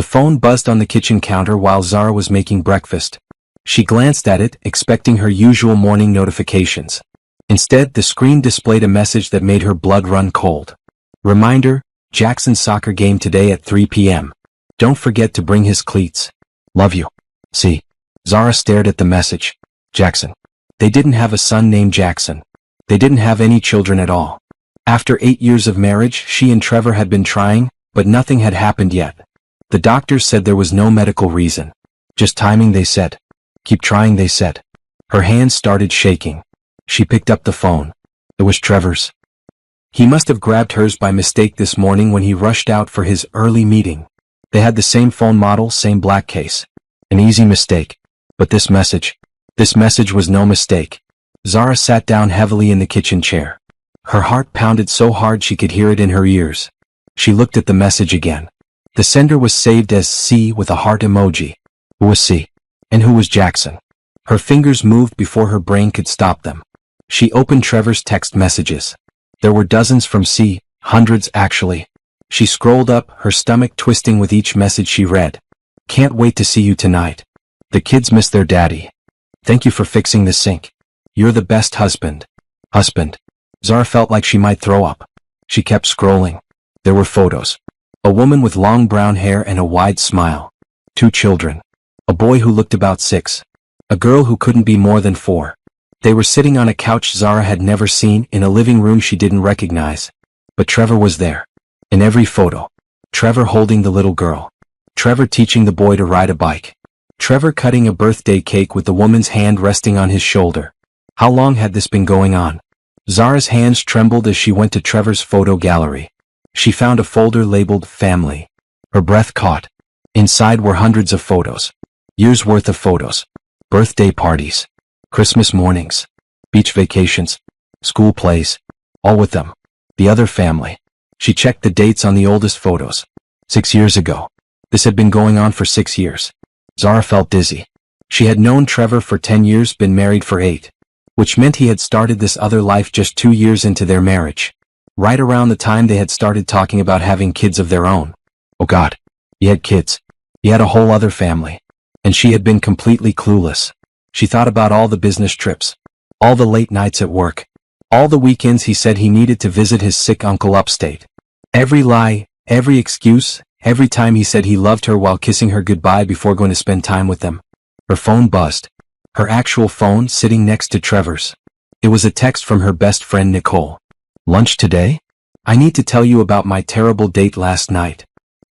The phone buzzed on the kitchen counter while Zara was making breakfast. She glanced at it, expecting her usual morning notifications. Instead, the screen displayed a message that made her blood run cold. Reminder, Jackson's soccer game today at 3 p.m. Don't forget to bring his cleats. Love you. See. Zara stared at the message. Jackson. They didn't have a son named Jackson. They didn't have any children at all. After 8 years of marriage, she and Trevor had been trying, but nothing had happened yet. The doctors said there was no medical reason. Just timing, they said. Keep trying, they said. Her hands started shaking. She picked up the phone. It was Trevor's. He must have grabbed hers by mistake this morning when he rushed out for his early meeting. They had the same phone model, same black case. An easy mistake. But this message was no mistake. Zara sat down heavily in the kitchen chair. Her heart pounded so hard she could hear it in her ears. She looked at the message again. The sender was saved as C with a heart emoji. Who was C? And who was Jackson? Her fingers moved before her brain could stop them. She opened Trevor's text messages. There were dozens from C, hundreds actually. She scrolled up, her stomach twisting with each message she read. Can't wait to see you tonight. The kids miss their daddy. Thank you for fixing the sink. You're the best husband. Husband. Zara felt like she might throw up. She kept scrolling. There were photos. A woman with long brown hair and a wide smile. 2 children. A boy who looked about 6. A girl who couldn't be more than 4. They were sitting on a couch Zara had never seen, in a living room she didn't recognize. But Trevor was there. In every photo. Trevor holding the little girl. Trevor teaching the boy to ride a bike. Trevor cutting a birthday cake with the woman's hand resting on his shoulder. How long had this been going on? Zara's hands trembled as she went to Trevor's photo gallery. She found a folder labeled Family. Her breath caught. Inside were hundreds of photos. Years worth of photos. Birthday parties. Christmas mornings. Beach vacations. School plays. All with them. The other family. She checked the dates on the oldest photos. 6 years ago. This had been going on for 6 years. Zara felt dizzy. She had known Trevor for 10 years, been married for 8. Which meant he had started this other life just 2 years into their marriage. Right around the time they had started talking about having kids of their own. Oh God. He had kids. He had a whole other family. And she had been completely clueless. She thought about all the business trips. All the late nights at work. All the weekends he said he needed to visit his sick uncle upstate. Every lie, every excuse, every time he said he loved her while kissing her goodbye before going to spend time with them. Her phone buzzed. Her actual phone sitting next to Trevor's. It was a text from her best friend Nicole. Lunch today? I need to tell you about my terrible date last night.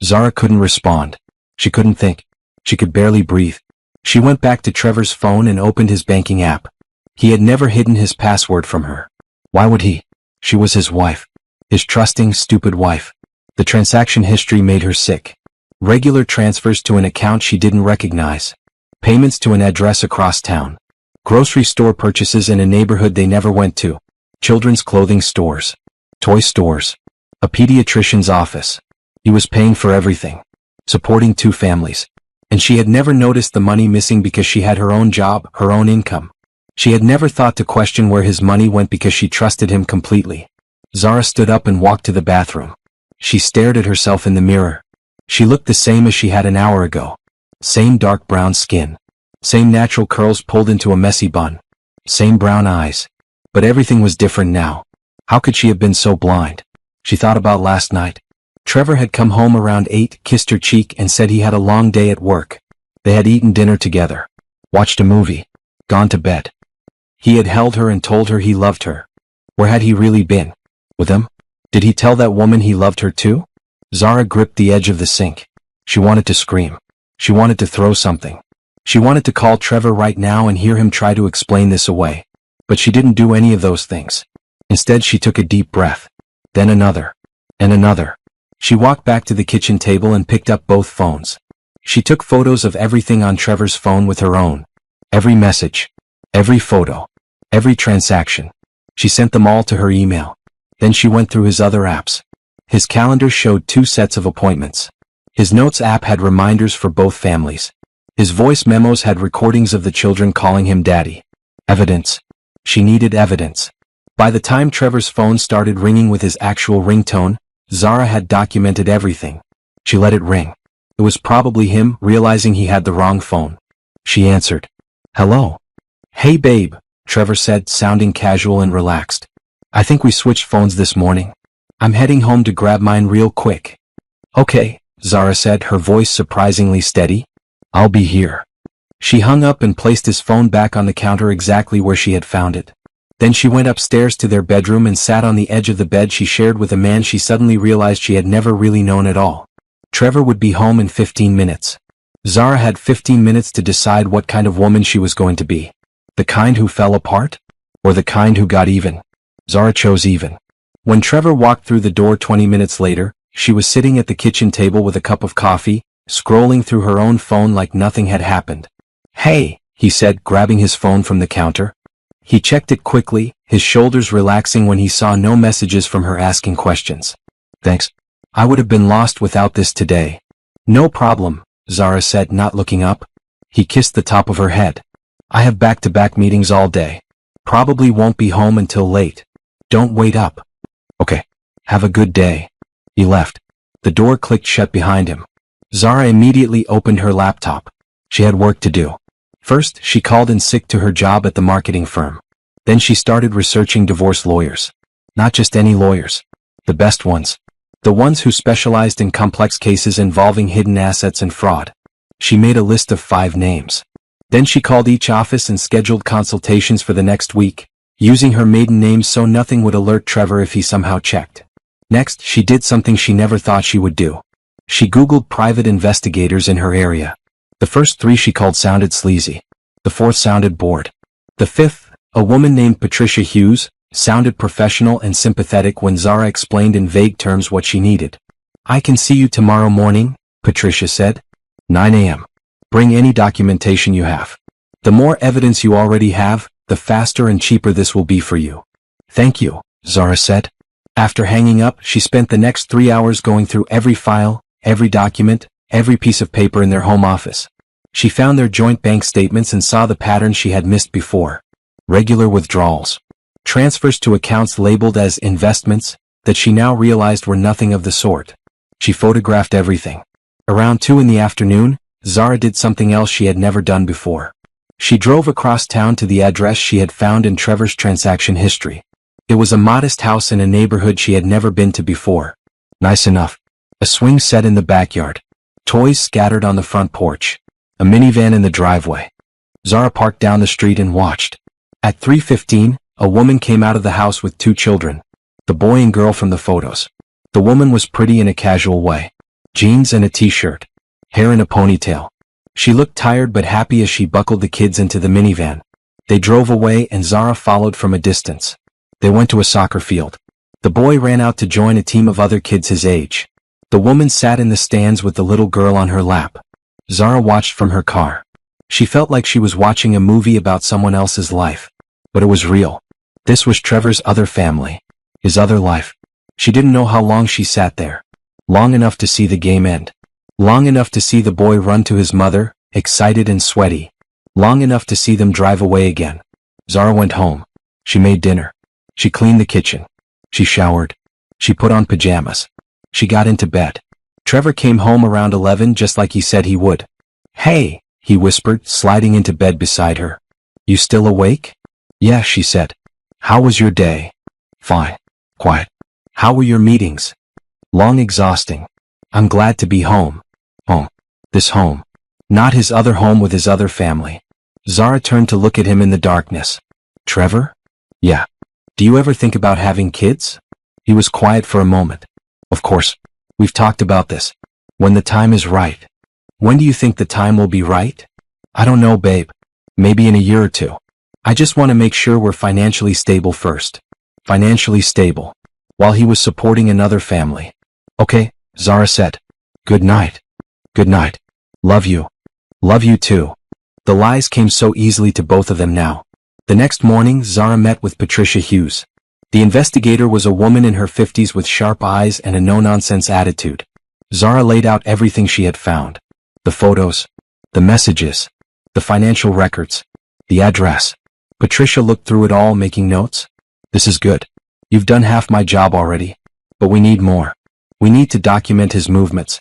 Zara couldn't respond. She couldn't think. She could barely breathe. She went back to Trevor's phone and opened his banking app. He had never hidden his password from her. Why would he? She was his wife. His trusting, stupid wife. The transaction history made her sick. Regular transfers to an account she didn't recognize. Payments to an address across town. Grocery store purchases in a neighborhood they never went to. Children's clothing stores. Toy stores. A pediatrician's office. He was paying for everything. Supporting 2 families. And she had never noticed the money missing because she had her own job, her own income. She had never thought to question where his money went because she trusted him completely. Zara stood up and walked to the bathroom. She stared at herself in the mirror. She looked the same as she had an hour ago. Same dark brown skin. Same natural curls pulled into a messy bun. Same brown eyes. But everything was different now. How could she have been so blind? She thought about last night. Trevor had come home around 8, kissed her cheek and said he had a long day at work. They had eaten dinner together. Watched a movie. Gone to bed. He had held her and told her he loved her. Where had he really been? With him? Did he tell that woman he loved her too? Zara gripped the edge of the sink. She wanted to scream. She wanted to throw something. She wanted to call Trevor right now and hear him try to explain this away. But she didn't do any of those things. Instead, she took a deep breath. Then another. And another. She walked back to the kitchen table and picked up both phones. She took photos of everything on Trevor's phone with her own. Every message. Every photo. Every transaction. She sent them all to her email. Then she went through his other apps. His calendar showed 2 sets of appointments. His notes app had reminders for both families. His voice memos had recordings of the children calling him daddy. Evidence. She needed evidence. By the time Trevor's phone started ringing with his actual ringtone, Zara had documented everything. She let it ring. It was probably him, realizing he had the wrong phone. She answered. Hello. Hey babe, Trevor said, sounding casual and relaxed. I think we switched phones this morning. I'm heading home to grab mine real quick. Okay, Zara said, her voice surprisingly steady. I'll be here. She hung up and placed his phone back on the counter exactly where she had found it. Then she went upstairs to their bedroom and sat on the edge of the bed she shared with a man she suddenly realized she had never really known at all. Trevor would be home in 15 minutes. Zara had 15 minutes to decide what kind of woman she was going to be. The kind who fell apart? Or the kind who got even? Zara chose even. When Trevor walked through the door 20 minutes later, she was sitting at the kitchen table with a cup of coffee, scrolling through her own phone like nothing had happened. Hey, he said, grabbing his phone from the counter. He checked it quickly, his shoulders relaxing when he saw no messages from her asking questions. Thanks. I would have been lost without this today. No problem, Zara said, not looking up. He kissed the top of her head. I have back-to-back meetings all day. Probably won't be home until late. Don't wait up. Okay. Have a good day. He left. The door clicked shut behind him. Zara immediately opened her laptop. She had work to do. First, she called in sick to her job at the marketing firm. Then she started researching divorce lawyers. Not just any lawyers. The best ones. The ones who specialized in complex cases involving hidden assets and fraud. She made a list of 5 names. Then she called each office and scheduled consultations for the next week, using her maiden name so nothing would alert Trevor if he somehow checked. Next, she did something she never thought she would do. She Googled private investigators in her area. The first 3 she called sounded sleazy. The 4th sounded bored. The 5th, a woman named Patricia Hughes, sounded professional and sympathetic when Zara explained in vague terms what she needed. I can see you tomorrow morning, Patricia said. 9 a.m. Bring any documentation you have. The more evidence you already have, the faster and cheaper this will be for you. Thank you, Zara said. After hanging up, she spent the next 3 hours going through every file, every document, every piece of paper in their home office. She found their joint bank statements and saw the pattern she had missed before. Regular withdrawals. Transfers to accounts labeled as investments that she now realized were nothing of the sort. She photographed everything. Around 2 in the afternoon, Zara did something else she had never done before. She drove across town to the address she had found in Trevor's transaction history. It was a modest house in a neighborhood she had never been to before. Nice enough. A swing set in the backyard. Toys scattered on the front porch. A minivan in the driveway. Zara parked down the street and watched. At 3:15, a woman came out of the house with 2 children. The boy and girl from the photos. The woman was pretty in a casual way. Jeans and a t-shirt. Hair in a ponytail. She looked tired but happy as she buckled the kids into the minivan. They drove away and Zara followed from a distance. They went to a soccer field. The boy ran out to join a team of other kids his age. The woman sat in the stands with the little girl on her lap. Zara watched from her car. She felt like she was watching a movie about someone else's life. But it was real. This was Trevor's other family. His other life. She didn't know how long she sat there. Long enough to see the game end. Long enough to see the boy run to his mother, excited and sweaty. Long enough to see them drive away again. Zara went home. She made dinner. She cleaned the kitchen. She showered. She put on pajamas. She got into bed. Trevor came home around 11 just like he said he would. Hey, he whispered, sliding into bed beside her. You still awake? Yeah, she said. How was your day? Fine. Quiet. How were your meetings? Long, exhausting. I'm glad to be home. Home. This home. Not his other home with his other family. Zara turned to look at him in the darkness. Trevor? Yeah. Do you ever think about having kids? He was quiet for a moment. Of course. We've talked about this. When the time is right. When do you think the time will be right? I don't know, babe. Maybe in a year or 2. I just want to make sure we're financially stable first. Financially stable. While he was supporting another family. Okay, Zara said. Good night. Good night. Love you. Love you too. The lies came so easily to both of them now. The next morning, Zara met with Patricia Hughes. The investigator was a woman in her 50s with sharp eyes and a no-nonsense attitude. Zara laid out everything she had found. The photos. The messages. The financial records. The address. Patricia looked through it all, making notes. This is good. You've done half my job already. But we need more. We need to document his movements.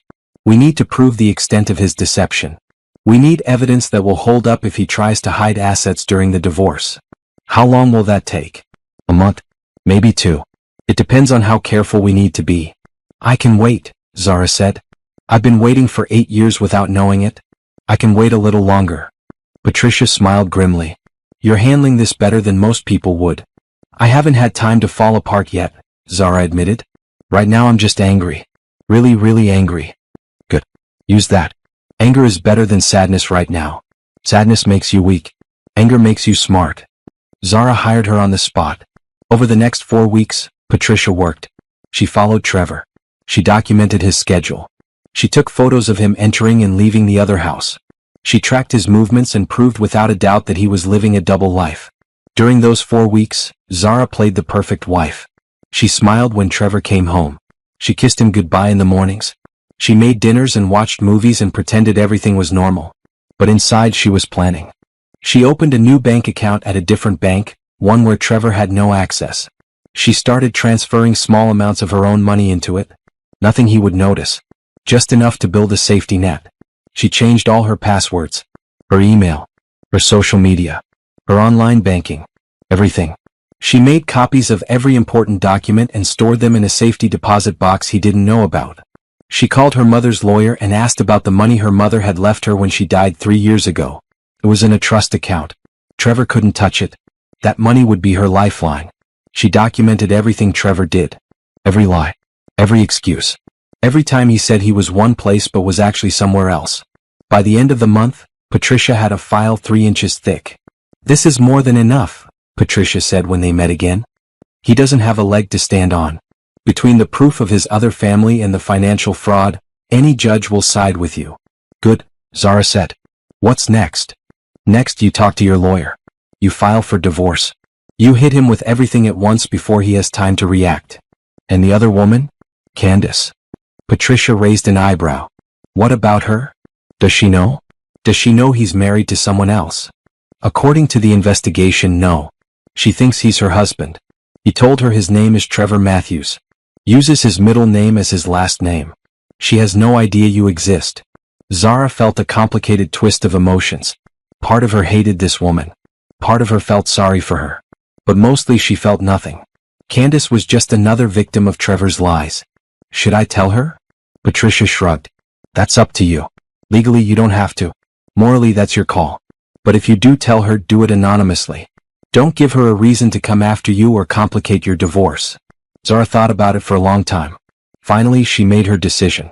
We need to prove the extent of his deception. We need evidence that will hold up if he tries to hide assets during the divorce. How long will that take? A month? Maybe 2. It depends on how careful we need to be. I can wait, Zara said. I've been waiting for 8 years without knowing it. I can wait a little longer. Patricia smiled grimly. You're handling this better than most people would. I haven't had time to fall apart yet, Zara admitted. Right now I'm just angry. Really, really angry. Good. Use that. Anger is better than sadness right now. Sadness makes you weak. Anger makes you smart. Zara hired her on the spot. Over the next 4 weeks, Patricia worked. She followed Trevor. She documented his schedule. She took photos of him entering and leaving the other house. She tracked his movements and proved without a doubt that he was living a double life. During those 4 weeks, Zara played the perfect wife. She smiled when Trevor came home. She kissed him goodbye in the mornings. She made dinners and watched movies and pretended everything was normal. But inside she was planning. She opened a new bank account at a different bank, one where Trevor had no access. She started transferring small amounts of her own money into it. Nothing he would notice. Just enough to build a safety net. She changed all her passwords. Her email. Her social media. Her online banking. Everything. She made copies of every important document and stored them in a safety deposit box he didn't know about. She called her mother's lawyer and asked about the money her mother had left her when she died 3 years ago. It was in a trust account. Trevor couldn't touch it. That money would be her lifeline. She documented everything Trevor did. Every lie. Every excuse. Every time he said he was one place but was actually somewhere else. By the end of the month, Patricia had a file 3 inches thick. This is more than enough, Patricia said when they met again. He doesn't have a leg to stand on. Between the proof of his other family and the financial fraud, any judge will side with you. Good, Zara said. What's next? Next you talk to your lawyer. You file for divorce. You hit him with everything at once before he has time to react. And the other woman? Candace. Patricia raised an eyebrow. What about her? Does she know? Does she know he's married to someone else? According to the investigation, no. She thinks he's her husband. He told her his name is Trevor Matthews. Uses his middle name as his last name. She has no idea you exist. Zara felt a complicated twist of emotions. Part of her hated this woman. Part of her felt sorry for her. But mostly she felt nothing. Candace was just another victim of Trevor's lies. Should I tell her? Patricia shrugged. That's up to you. Legally you don't have to. Morally that's your call. But if you do tell her, do it anonymously. Don't give her a reason to come after you or complicate your divorce. Zara thought about it for a long time. Finally, she made her decision.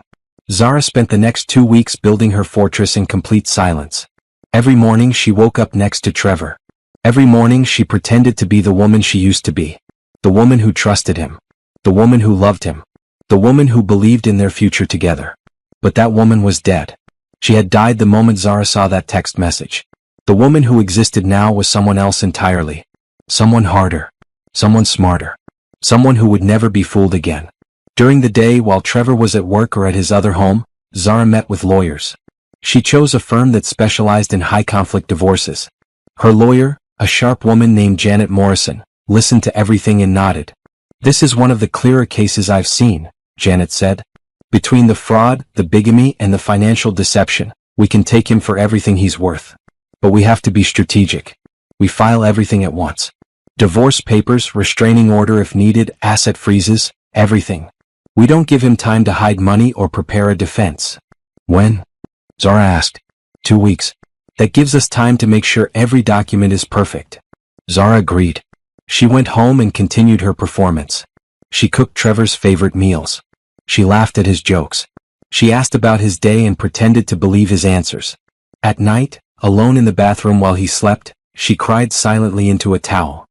Zara spent the next 2 weeks building her fortress in complete silence. Every morning she woke up next to Trevor. Every morning she pretended to be the woman she used to be. The woman who trusted him. The woman who loved him. The woman who believed in their future together. But that woman was dead. She had died the moment Zara saw that text message. The woman who existed now was someone else entirely. Someone harder. Someone smarter. Someone who would never be fooled again. During the day while Trevor was at work or at his other home, Zara met with lawyers. She chose a firm that specialized in high-conflict divorces. Her lawyer, a sharp woman named Janet Morrison, listened to everything and nodded. This is one of the clearer cases I've seen, Janet said. Between the fraud, the bigamy, and the financial deception, we can take him for everything he's worth. But we have to be strategic. We file everything at once. Divorce papers, restraining order if needed, asset freezes, everything. We don't give him time to hide money or prepare a defense. When? Zara asked. 2 weeks. That gives us time to make sure every document is perfect. Zara agreed. She went home and continued her performance. She cooked Trevor's favorite meals. She laughed at his jokes. She asked about his day and pretended to believe his answers. At night, alone in the bathroom while he slept, she cried silently into a towel.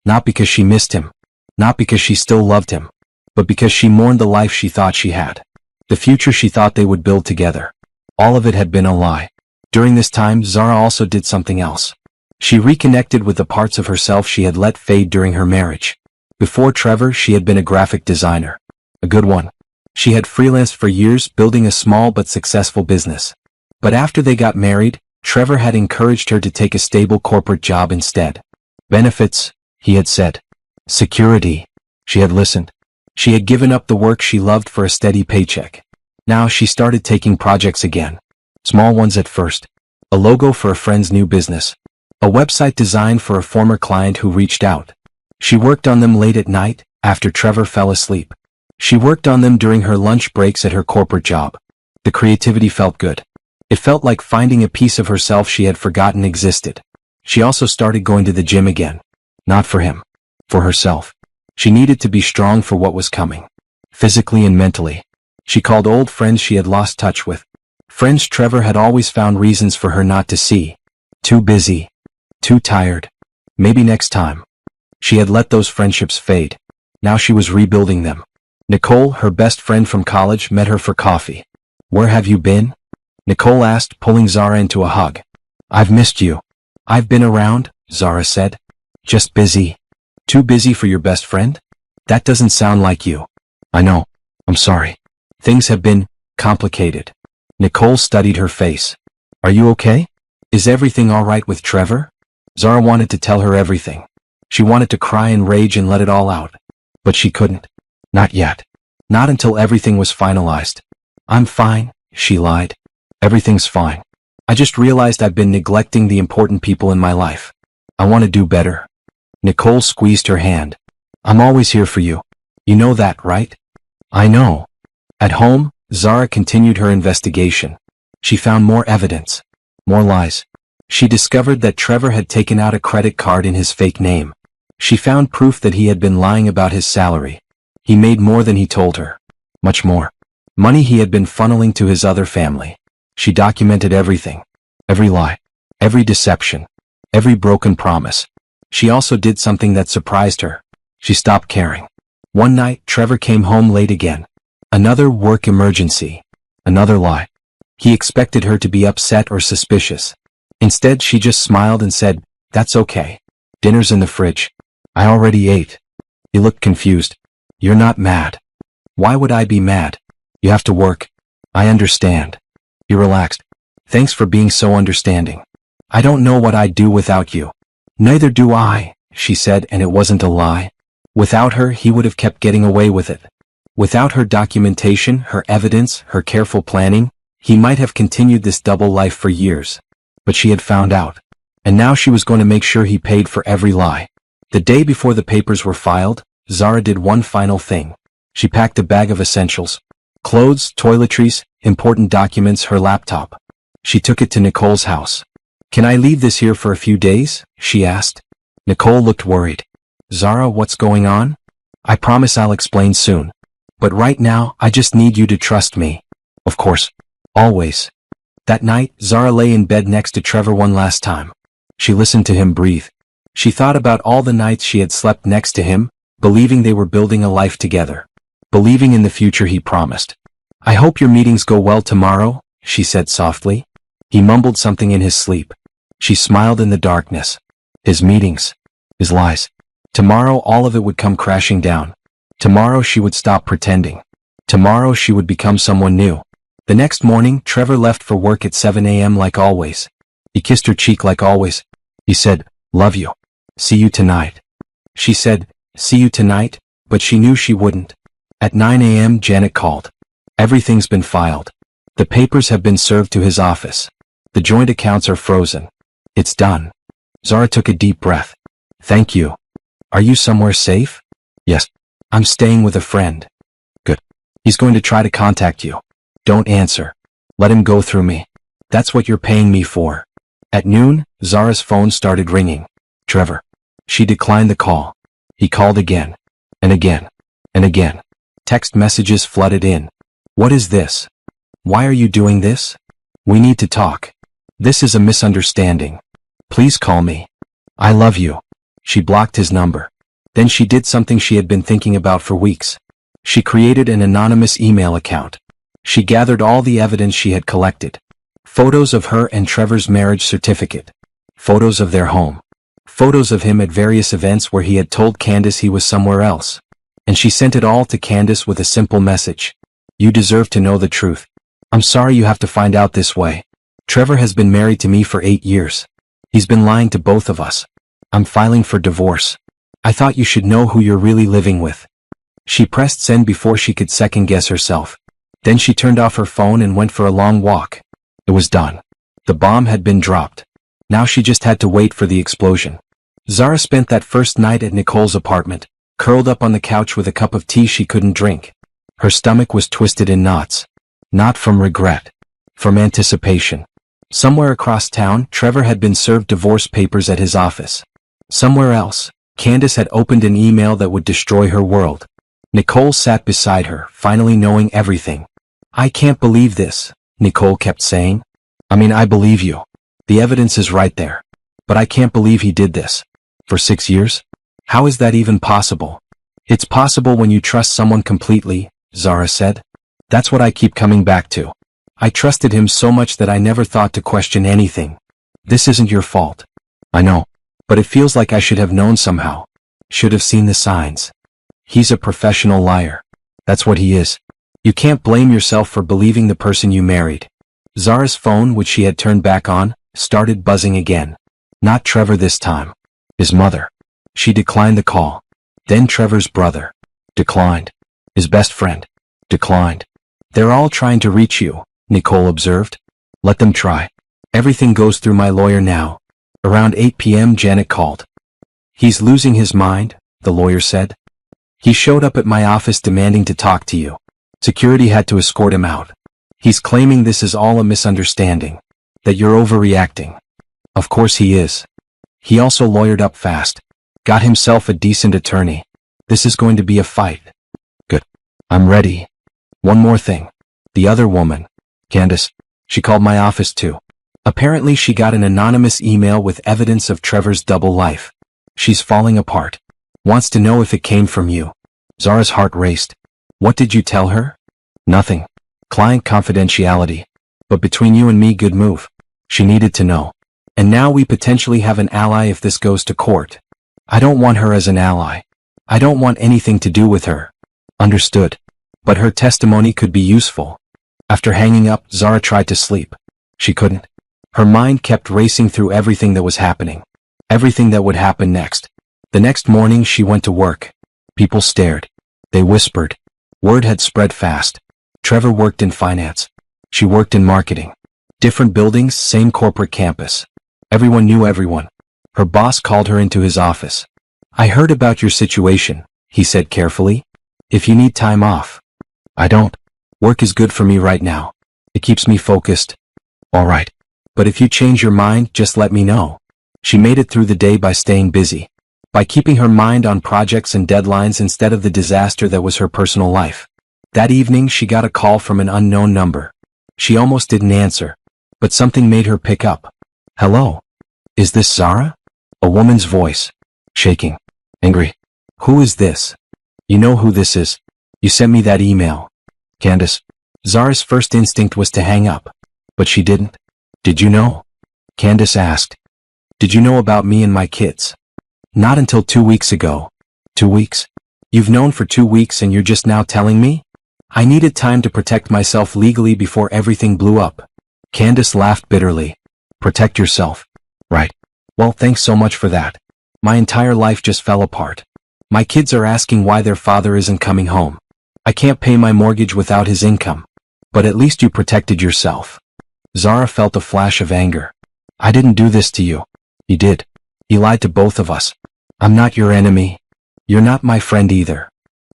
Not because she missed him. Not because she still loved him. But because she mourned the life she thought she had. The future she thought they would build together. All of it had been a lie. During this time, Zara also did something else. She reconnected with the parts of herself she had let fade during her marriage. Before Trevor, she had been a graphic designer. A good one. She had freelanced for years, building a small but successful business. But after they got married, Trevor had encouraged her to take a stable corporate job instead. Benefits, he had said. Security. She had listened. She had given up the work she loved for a steady paycheck. Now she started taking projects again. Small ones at first. A logo for a friend's new business. A website designed for a former client who reached out. She worked on them late at night, after Trevor fell asleep. She worked on them during her lunch breaks at her corporate job. The creativity felt good. It felt like finding a piece of herself she had forgotten existed. She also started going to the gym again. Not for him. For herself. She needed to be strong for what was coming. Physically and mentally. She called old friends she had lost touch with. Friends Trevor had always found reasons for her not to see. Too busy. Too tired. Maybe next time. She had let those friendships fade. Now she was rebuilding them. Nicole, her best friend from college, met her for coffee. "Where have you been?" Nicole asked, pulling Zara into a hug. "I've missed you." "I've been around," Zara said. "Just busy." "Too busy for your best friend? That doesn't sound like you." "I know. I'm sorry. Things have been complicated." Nicole studied her face. "Are you okay? Is everything all right with Trevor?" Zara wanted to tell her everything. She wanted to cry and rage and let it all out. But she couldn't. Not yet. Not until everything was finalized. "I'm fine," she lied. "Everything's fine. I just realized I've been neglecting the important people in my life. I want to do better." Nicole squeezed her hand. "I'm always here for you. You know that, right?" "I know." At home, Zara continued her investigation. She found more evidence. More lies. She discovered that Trevor had taken out a credit card in his fake name. She found proof that he had been lying about his salary. He made more than he told her. Much more. Money he had been funneling to his other family. She documented everything. Every lie. Every deception. Every broken promise. She also did something that surprised her. She stopped caring. One night, Trevor came home late again. Another work emergency. Another lie. He expected her to be upset or suspicious. Instead, she just smiled and said, "That's okay. Dinner's in the fridge. I already ate." He looked confused. "You're not mad." "Why would I be mad? You have to work." "I understand." He relaxed. "Thanks for being so understanding. I don't know what I'd do without you." "Neither do I," she said, and it wasn't a lie. Without her, he would have kept getting away with it. Without her documentation, her evidence, her careful planning, he might have continued this double life for years. But she had found out. And now she was going to make sure he paid for every lie. The day before the papers were filed, Zara did one final thing. She packed a bag of essentials. Clothes, toiletries, important documents, her laptop. She took it to Nicole's house. "Can I leave this here for a few days?" she asked. Nicole looked worried. "Zara, what's going on?" "I promise I'll explain soon. But right now, I just need you to trust me." "Of course. Always." That night, Zara lay in bed next to Trevor one last time. She listened to him breathe. She thought about all the nights she had slept next to him, believing they were building a life together. Believing in the future he promised. "I hope your meetings go well tomorrow," she said softly. He mumbled something in his sleep. She smiled in the darkness. His meetings. His lies. Tomorrow all of it would come crashing down. Tomorrow she would stop pretending. Tomorrow she would become someone new. The next morning, Trevor left for work at 7 a.m. like always. He kissed her cheek like always. He said, "Love you. See you tonight." She said, "See you tonight," but she knew she wouldn't. At 9 a.m. Janet called. "Everything's been filed. The papers have been served to his office. The joint accounts are frozen. It's done." Zara took a deep breath. "Thank you. Are you somewhere safe?" "Yes. I'm staying with a friend." "Good. He's going to try to contact you. Don't answer. Let him go through me. That's what you're paying me for." At noon, Zara's phone started ringing. Trevor. She declined the call. He called again. And again. And again. Text messages flooded in. "What is this? Why are you doing this? We need to talk. This is a misunderstanding. Please call me. I love you." She blocked his number. Then she did something she had been thinking about for weeks. She created an anonymous email account. She gathered all the evidence she had collected. Photos of her and Trevor's marriage certificate. Photos of their home. Photos of him at various events where he had told Candace he was somewhere else. And she sent it all to Candace with a simple message. "You deserve to know the truth. I'm sorry you have to find out this way. Trevor has been married to me for 8 years. He's been lying to both of us. I'm filing for divorce. I thought you should know who you're really living with." She pressed send before she could second-guess herself. Then she turned off her phone and went for a long walk. It was done. The bomb had been dropped. Now she just had to wait for the explosion. Zara spent that first night at Nicole's apartment, curled up on the couch with a cup of tea she couldn't drink. Her stomach was twisted in knots. Not from regret. From anticipation. Somewhere across town, Trevor had been served divorce papers at his office. Somewhere else, Candace had opened an email that would destroy her world. Nicole sat beside her, finally knowing everything. "I can't believe this," Nicole kept saying. I believe you. The evidence is right there. But I can't believe he did this. For 6 years? How is that even possible? "It's possible when you trust someone completely," Zara said. "That's what I keep coming back to. I trusted him so much that I never thought to question anything. This isn't your fault. I know. But it feels like I should have known somehow. Should have seen the signs. He's a professional liar. That's what he is. You can't blame yourself for believing the person you married." Zara's phone, which she had turned back on, started buzzing again. Not Trevor this time. His mother. She declined the call. Then Trevor's brother. Declined. His best friend. Declined. "They're all trying to reach you," Nicole observed. "Let them try. Everything goes through my lawyer now." Around 8 p.m. Janet called. "He's losing his mind," the lawyer said. "He showed up at my office demanding to talk to you. Security had to escort him out. He's claiming this is all a misunderstanding. That you're overreacting." "Of course he is." He also lawyered up fast. Got himself a decent attorney. "This is going to be a fight." "Good. I'm ready. One more thing. The other woman, Candace, she called my office too. Apparently she got an anonymous email with evidence of Trevor's double life. She's falling apart. Wants to know if it came from you." Zara's heart raced. "What did you tell her?" "Nothing. Client confidentiality. But between you and me, good move. She needed to know. And now we potentially have an ally if this goes to court. I don't want her as an ally. I don't want anything to do with her." "Understood. But her testimony could be useful." After hanging up, Zara tried to sleep. She couldn't. Her mind kept racing through everything that was happening. Everything that would happen next. The next morning she went to work. People stared. They whispered. Word had spread fast. Trevor worked in finance. She worked in marketing. Different buildings, same corporate campus. Everyone knew everyone. Her boss called her into his office. "I heard about your situation," he said carefully. "If you need time off." "I don't. Work is good for me right now. It keeps me focused." "All right. But if you change your mind, just let me know." She made it through the day by staying busy. By keeping her mind on projects and deadlines instead of the disaster that was her personal life. That evening she got a call from an unknown number. She almost didn't answer. But something made her pick up. "Hello? Is this Zara?" A woman's voice. Shaking. Angry. "Who is this?" "You know who this is. You sent me that email." "Candace." Zara's first instinct was to hang up. But she didn't. "Did you know?" Candace asked. "Did you know about me and my kids?" "Not until 2 weeks ago." 2 weeks? You've known for 2 weeks and you're just now telling me? I needed time to protect myself legally before everything blew up. Candace laughed bitterly. "Protect yourself. Right. Well, thanks so much for that. My entire life just fell apart. My kids are asking why their father isn't coming home. I can't pay my mortgage without his income. But at least you protected yourself." Zara felt a flash of anger. "I didn't do this to you." "You did. You lied to both of us. I'm not your enemy. You're not my friend either."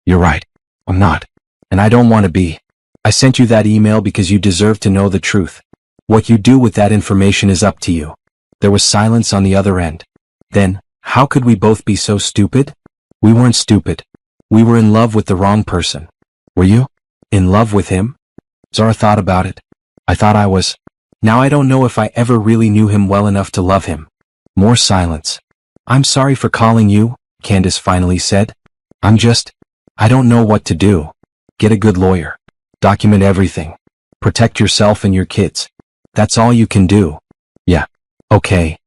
"You're right. I'm not. And I don't want to be. I sent you that email because you deserve to know the truth. What you do with that information is up to you." There was silence on the other end. Then, how could we both be so stupid? "We weren't stupid. We were in love with the wrong person." "Were you? In love with him?" Zara thought about it. "I thought I was. Now I don't know if I ever really knew him well enough to love him." More silence. "I'm sorry for calling you," Candace finally said. I don't know what to do." "Get a good lawyer. Document everything. Protect yourself and your kids. That's all you can do." "Yeah. Okay."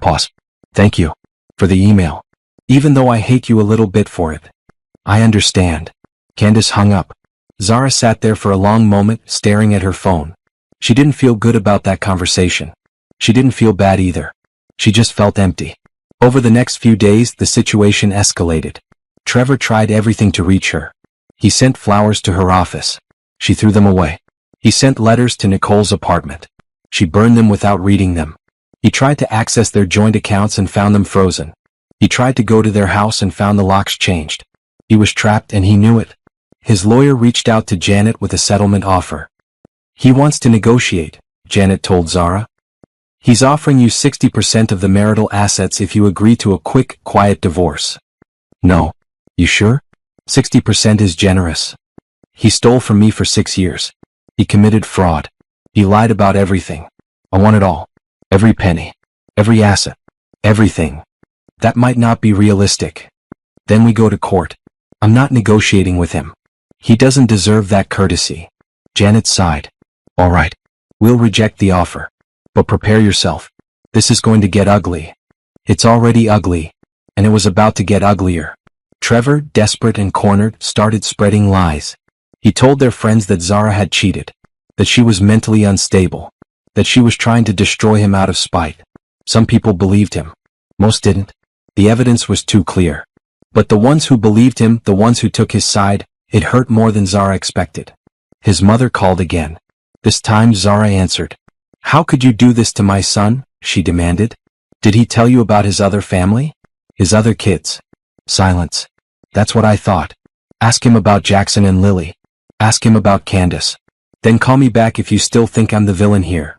Pause. "Thank you. For the email. Even though I hate you a little bit for it." "I understand." Candace hung up. Zara sat there for a long moment, staring at her phone. She didn't feel good about that conversation. She didn't feel bad either. She just felt empty. Over the next few days, the situation escalated. Trevor tried everything to reach her. He sent flowers to her office. She threw them away. He sent letters to Nicole's apartment. She burned them without reading them. He tried to access their joint accounts and found them frozen. He tried to go to their house and found the locks changed. He was trapped and he knew it. His lawyer reached out to Janet with a settlement offer. He wants to negotiate, Janet told Zara. He's offering you 60% of the marital assets if you agree to a quick, quiet divorce. No. You sure? 60% is generous. He stole from me for 6 years. He committed fraud. He lied about everything. I want it all. Every penny. Every asset. Everything. That might not be realistic. Then we go to court. I'm not negotiating with him. He doesn't deserve that courtesy. Janet sighed. All right. We'll reject the offer. But prepare yourself. This is going to get ugly. It's already ugly. And it was about to get uglier. Trevor, desperate and cornered, started spreading lies. He told their friends that Zara had cheated, that she was mentally unstable, that she was trying to destroy him out of spite. Some people believed him. Most didn't. The evidence was too clear. But the ones who believed him, the ones who took his side, it hurt more than Zara expected. His mother called again. This time Zara answered. How could you do this to my son? She demanded. Did he tell you about his other family? His other kids? Silence. That's what I thought. Ask him about Jackson and Lily. Ask him about Candace. Then call me back if you still think I'm the villain here.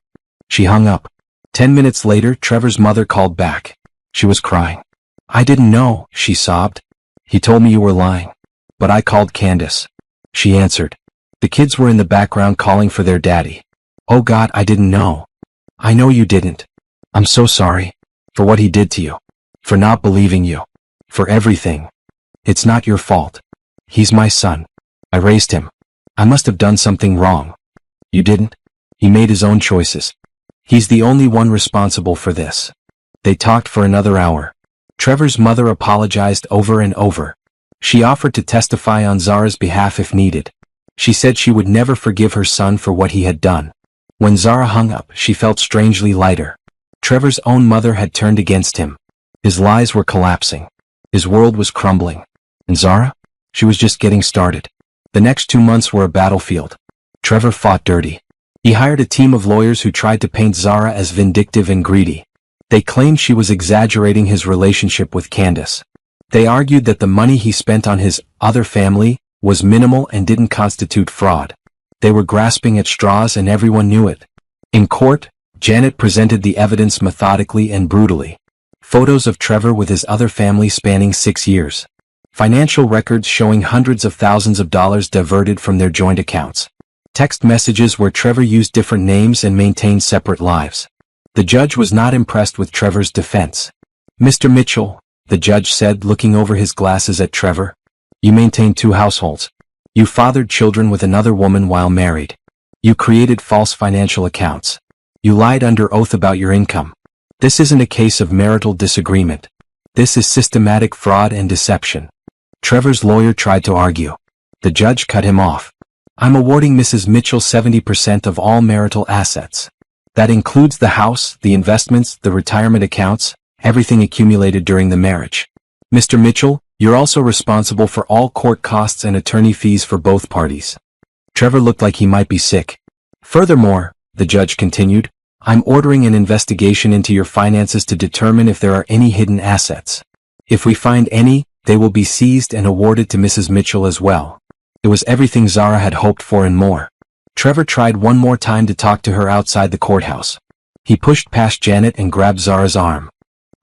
She hung up. 10 minutes later, Trevor's mother called back. She was crying. I didn't know, she sobbed. He told me you were lying. But I called Candace. She answered. The kids were in the background calling for their daddy. Oh God, I didn't know. I know you didn't. I'm so sorry. For what he did to you. For not believing you. For everything. It's not your fault. He's my son. I raised him. I must have done something wrong. You didn't? He made his own choices. He's the only one responsible for this. They talked for another hour. Trevor's mother apologized over and over. She offered to testify on Zara's behalf if needed. She said she would never forgive her son for what he had done. When Zara hung up, she felt strangely lighter. Trevor's own mother had turned against him. His lies were collapsing. His world was crumbling. And Zara? She was just getting started. The next 2 months were a battlefield. Trevor fought dirty. He hired a team of lawyers who tried to paint Zara as vindictive and greedy. They claimed she was exaggerating his relationship with Candace. They argued that the money he spent on his other family was minimal and didn't constitute fraud. They were grasping at straws and everyone knew it. In court, Janet presented the evidence methodically and brutally. Photos of Trevor with his other family spanning 6 years. Financial records showing hundreds of thousands of dollars diverted from their joint accounts. Text messages where Trevor used different names and maintained separate lives. The judge was not impressed with Trevor's defense. Mr. Mitchell, the judge said, looking over his glasses at Trevor, you maintained 2 households. You fathered children with another woman while married. You created false financial accounts. You lied under oath about your income. This isn't a case of marital disagreement. This is systematic fraud and deception. Trevor's lawyer tried to argue. The judge cut him off. I'm awarding Mrs. Mitchell 70% of all marital assets. That includes the house, the investments, the retirement accounts, everything accumulated during the marriage. Mr. Mitchell, you're also responsible for all court costs and attorney fees for both parties. Trevor looked like he might be sick. Furthermore, the judge continued, I'm ordering an investigation into your finances to determine if there are any hidden assets. If we find any, they will be seized and awarded to Mrs. Mitchell as well. It was everything Zara had hoped for and more. Trevor tried one more time to talk to her outside the courthouse. He pushed past Janet and grabbed Zara's arm.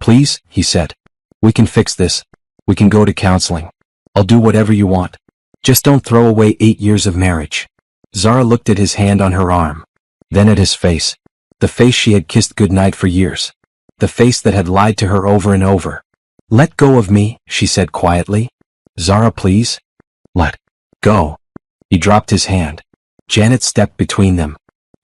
Please, he said. We can fix this. We can go to counseling. I'll do whatever you want. Just don't throw away 8 years of marriage. Zara looked at his hand on her arm. Then at his face. The face she had kissed goodnight for years. The face that had lied to her over and over. Let go of me, she said quietly. Zara, please. Let go. He dropped his hand. Janet stepped between them.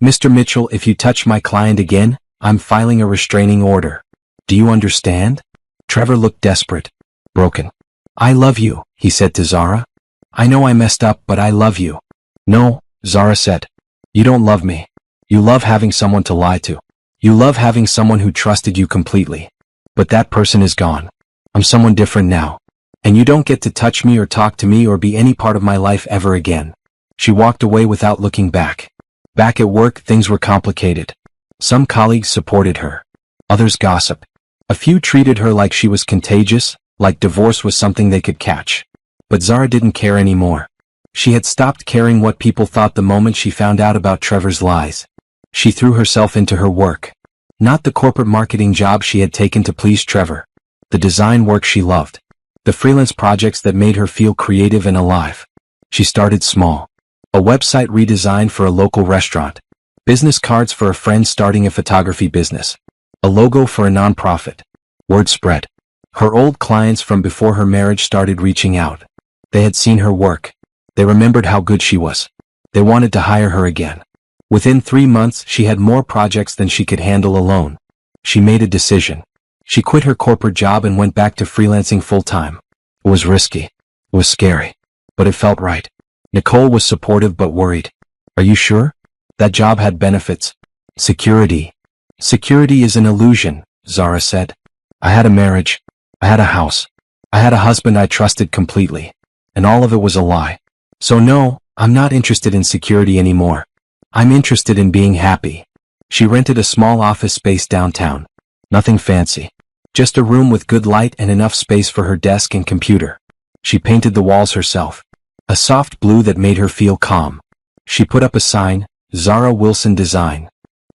Mr. Mitchell, if you touch my client again, I'm filing a restraining order. Do you understand? Trevor looked desperate. Broken. I love you, he said to Zara. I know I messed up, but I love you. No, Zara said. You don't love me. You love having someone to lie to. You love having someone who trusted you completely. But that person is gone. I'm someone different now. And you don't get to touch me or talk to me or be any part of my life ever again. She walked away without looking back. Back at work, things were complicated. Some colleagues supported her. Others gossiped. A few treated her like she was contagious, like divorce was something they could catch. But Zara didn't care anymore. She had stopped caring what people thought the moment she found out about Trevor's lies. She threw herself into her work. Not the corporate marketing job she had taken to please Trevor. The design work she loved. The freelance projects that made her feel creative and alive. She started small. A website redesign for a local restaurant. Business cards for a friend starting a photography business. A logo for a nonprofit. Word spread. Her old clients from before her marriage started reaching out. They had seen her work. They remembered how good she was. They wanted to hire her again. Within 3 months, she had more projects than she could handle alone. She made a decision. She quit her corporate job and went back to freelancing full-time. It was risky. It was scary. But it felt right. Nicole was supportive but worried. Are you sure? That job had benefits. Security. Security is an illusion, Zara said. I had a marriage. I had a house. I had a husband I trusted completely. And all of it was a lie. So no, I'm not interested in security anymore. I'm interested in being happy. She rented a small office space downtown. Nothing fancy. Just a room with good light and enough space for her desk and computer. She painted the walls herself. A soft blue that made her feel calm. She put up a sign, Zara Wilson Design.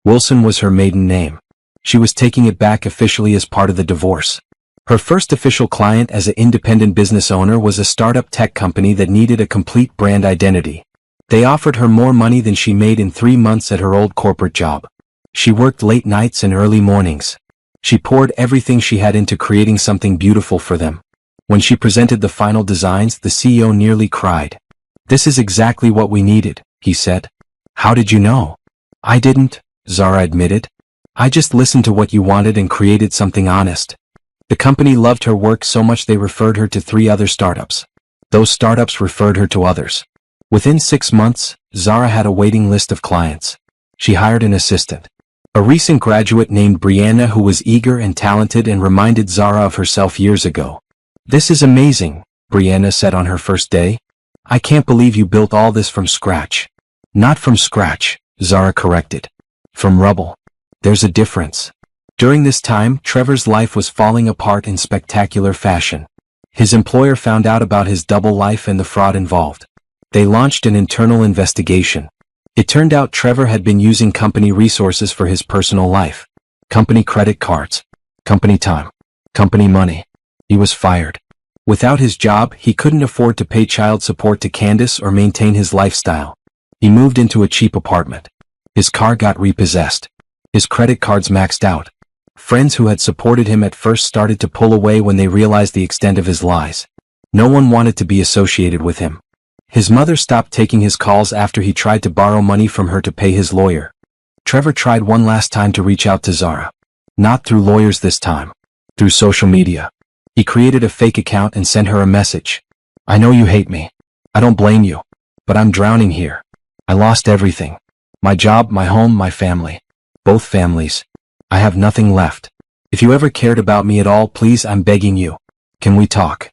Wilson was her maiden name. She was taking it back officially as part of the divorce. Her first official client as an independent business owner was a startup tech company that needed a complete brand identity. They offered her more money than she made in 3 months at her old corporate job. She worked late nights and early mornings. She poured everything she had into creating something beautiful for them. When she presented the final designs, the CEO nearly cried. This is exactly what we needed, he said. How did you know? I didn't, Zara admitted. I just listened to what you wanted and created something honest. The company loved her work so much they referred her to 3 other startups. Those startups referred her to others. Within 6 months, Zara had a waiting list of clients. She hired an assistant. A recent graduate named Brianna who was eager and talented and reminded Zara of herself years ago. This is amazing, Brianna said on her first day. I can't believe you built all this from scratch. Not from scratch, Zara corrected. From rubble. There's a difference. During this time, Trevor's life was falling apart in spectacular fashion. His employer found out about his double life and the fraud involved. They launched an internal investigation. It turned out Trevor had been using company resources for his personal life. Company credit cards. Company time. Company money. He was fired. Without his job, he couldn't afford to pay child support to Candace or maintain his lifestyle. He moved into a cheap apartment. His car got repossessed. His credit cards maxed out. Friends who had supported him at first started to pull away when they realized the extent of his lies. No one wanted to be associated with him. His mother stopped taking his calls after he tried to borrow money from her to pay his lawyer. Trevor tried one last time to reach out to Zara. Not through lawyers this time. Through social media. He created a fake account and sent her a message. I know you hate me. I don't blame you. But I'm drowning here. I lost everything. My job, my home, my family. Both families. I have nothing left. If you ever cared about me at all, please, I'm begging you. Can we talk?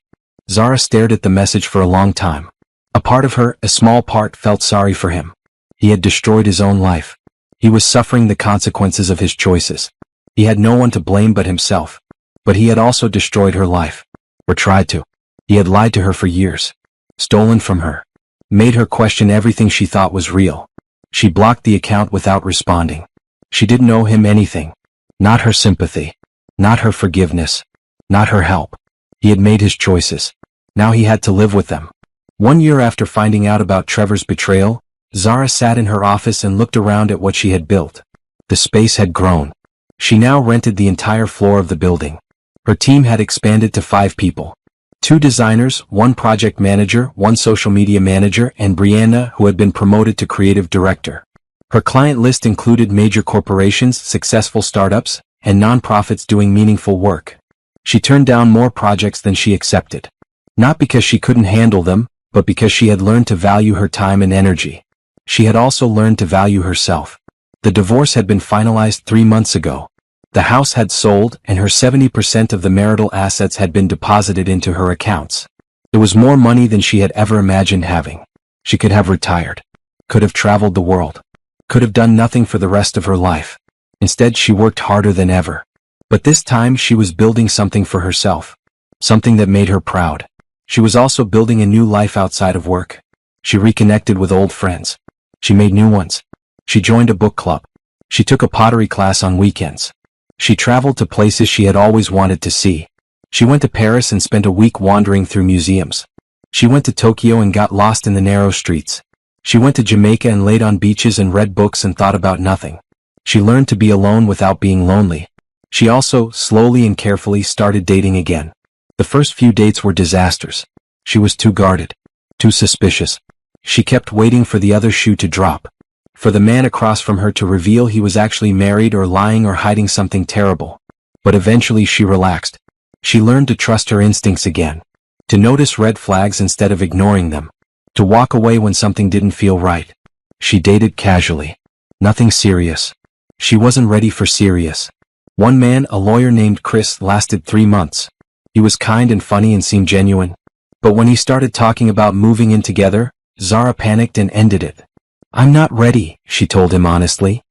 Zara stared at the message for a long time. A part of her, a small part, felt sorry for him. He had destroyed his own life. He was suffering the consequences of his choices. He had no one to blame but himself. But he had also destroyed her life. Or tried to. He had lied to her for years. Stolen from her. Made her question everything she thought was real. She blocked the account without responding. She didn't owe him anything. Not her sympathy. Not her forgiveness. Not her help. He had made his choices. Now he had to live with them. 1 year after finding out about Trevor's betrayal, Zara sat in her office and looked around at what she had built. The space had grown. She now rented the entire floor of the building. Her team had expanded to 5 people. 2 designers, 1 project manager, 1 social media manager, and Brianna, who had been promoted to creative director. Her client list included major corporations, successful startups, and nonprofits doing meaningful work. She turned down more projects than she accepted. Not because she couldn't handle them, but because she had learned to value her time and energy. She had also learned to value herself. The divorce had been finalized 3 months ago. The house had sold, and her 70% of the marital assets had been deposited into her accounts. It was more money than she had ever imagined having. She could have retired. Could have traveled the world. Could have done nothing for the rest of her life. Instead, she worked harder than ever. But this time she was building something for herself. Something that made her proud. She was also building a new life outside of work. She reconnected with old friends. She made new ones. She joined a book club. She took a pottery class on weekends. She traveled to places she had always wanted to see. She went to Paris and spent a week wandering through museums. She went to Tokyo and got lost in the narrow streets. She went to Jamaica and laid on beaches and read books and thought about nothing. She learned to be alone without being lonely. She also, slowly and carefully, started dating again. The first few dates were disasters. She was too guarded. Too suspicious. She kept waiting for the other shoe to drop. For the man across from her to reveal he was actually married or lying or hiding something terrible. But eventually she relaxed. She learned to trust her instincts again. To notice red flags instead of ignoring them. To walk away when something didn't feel right. She dated casually. Nothing serious. She wasn't ready for serious. One man, a lawyer named Chris, lasted 3 months. He was kind and funny and seemed genuine. But when he started talking about moving in together, Zara panicked and ended it. "I'm not ready," she told him honestly.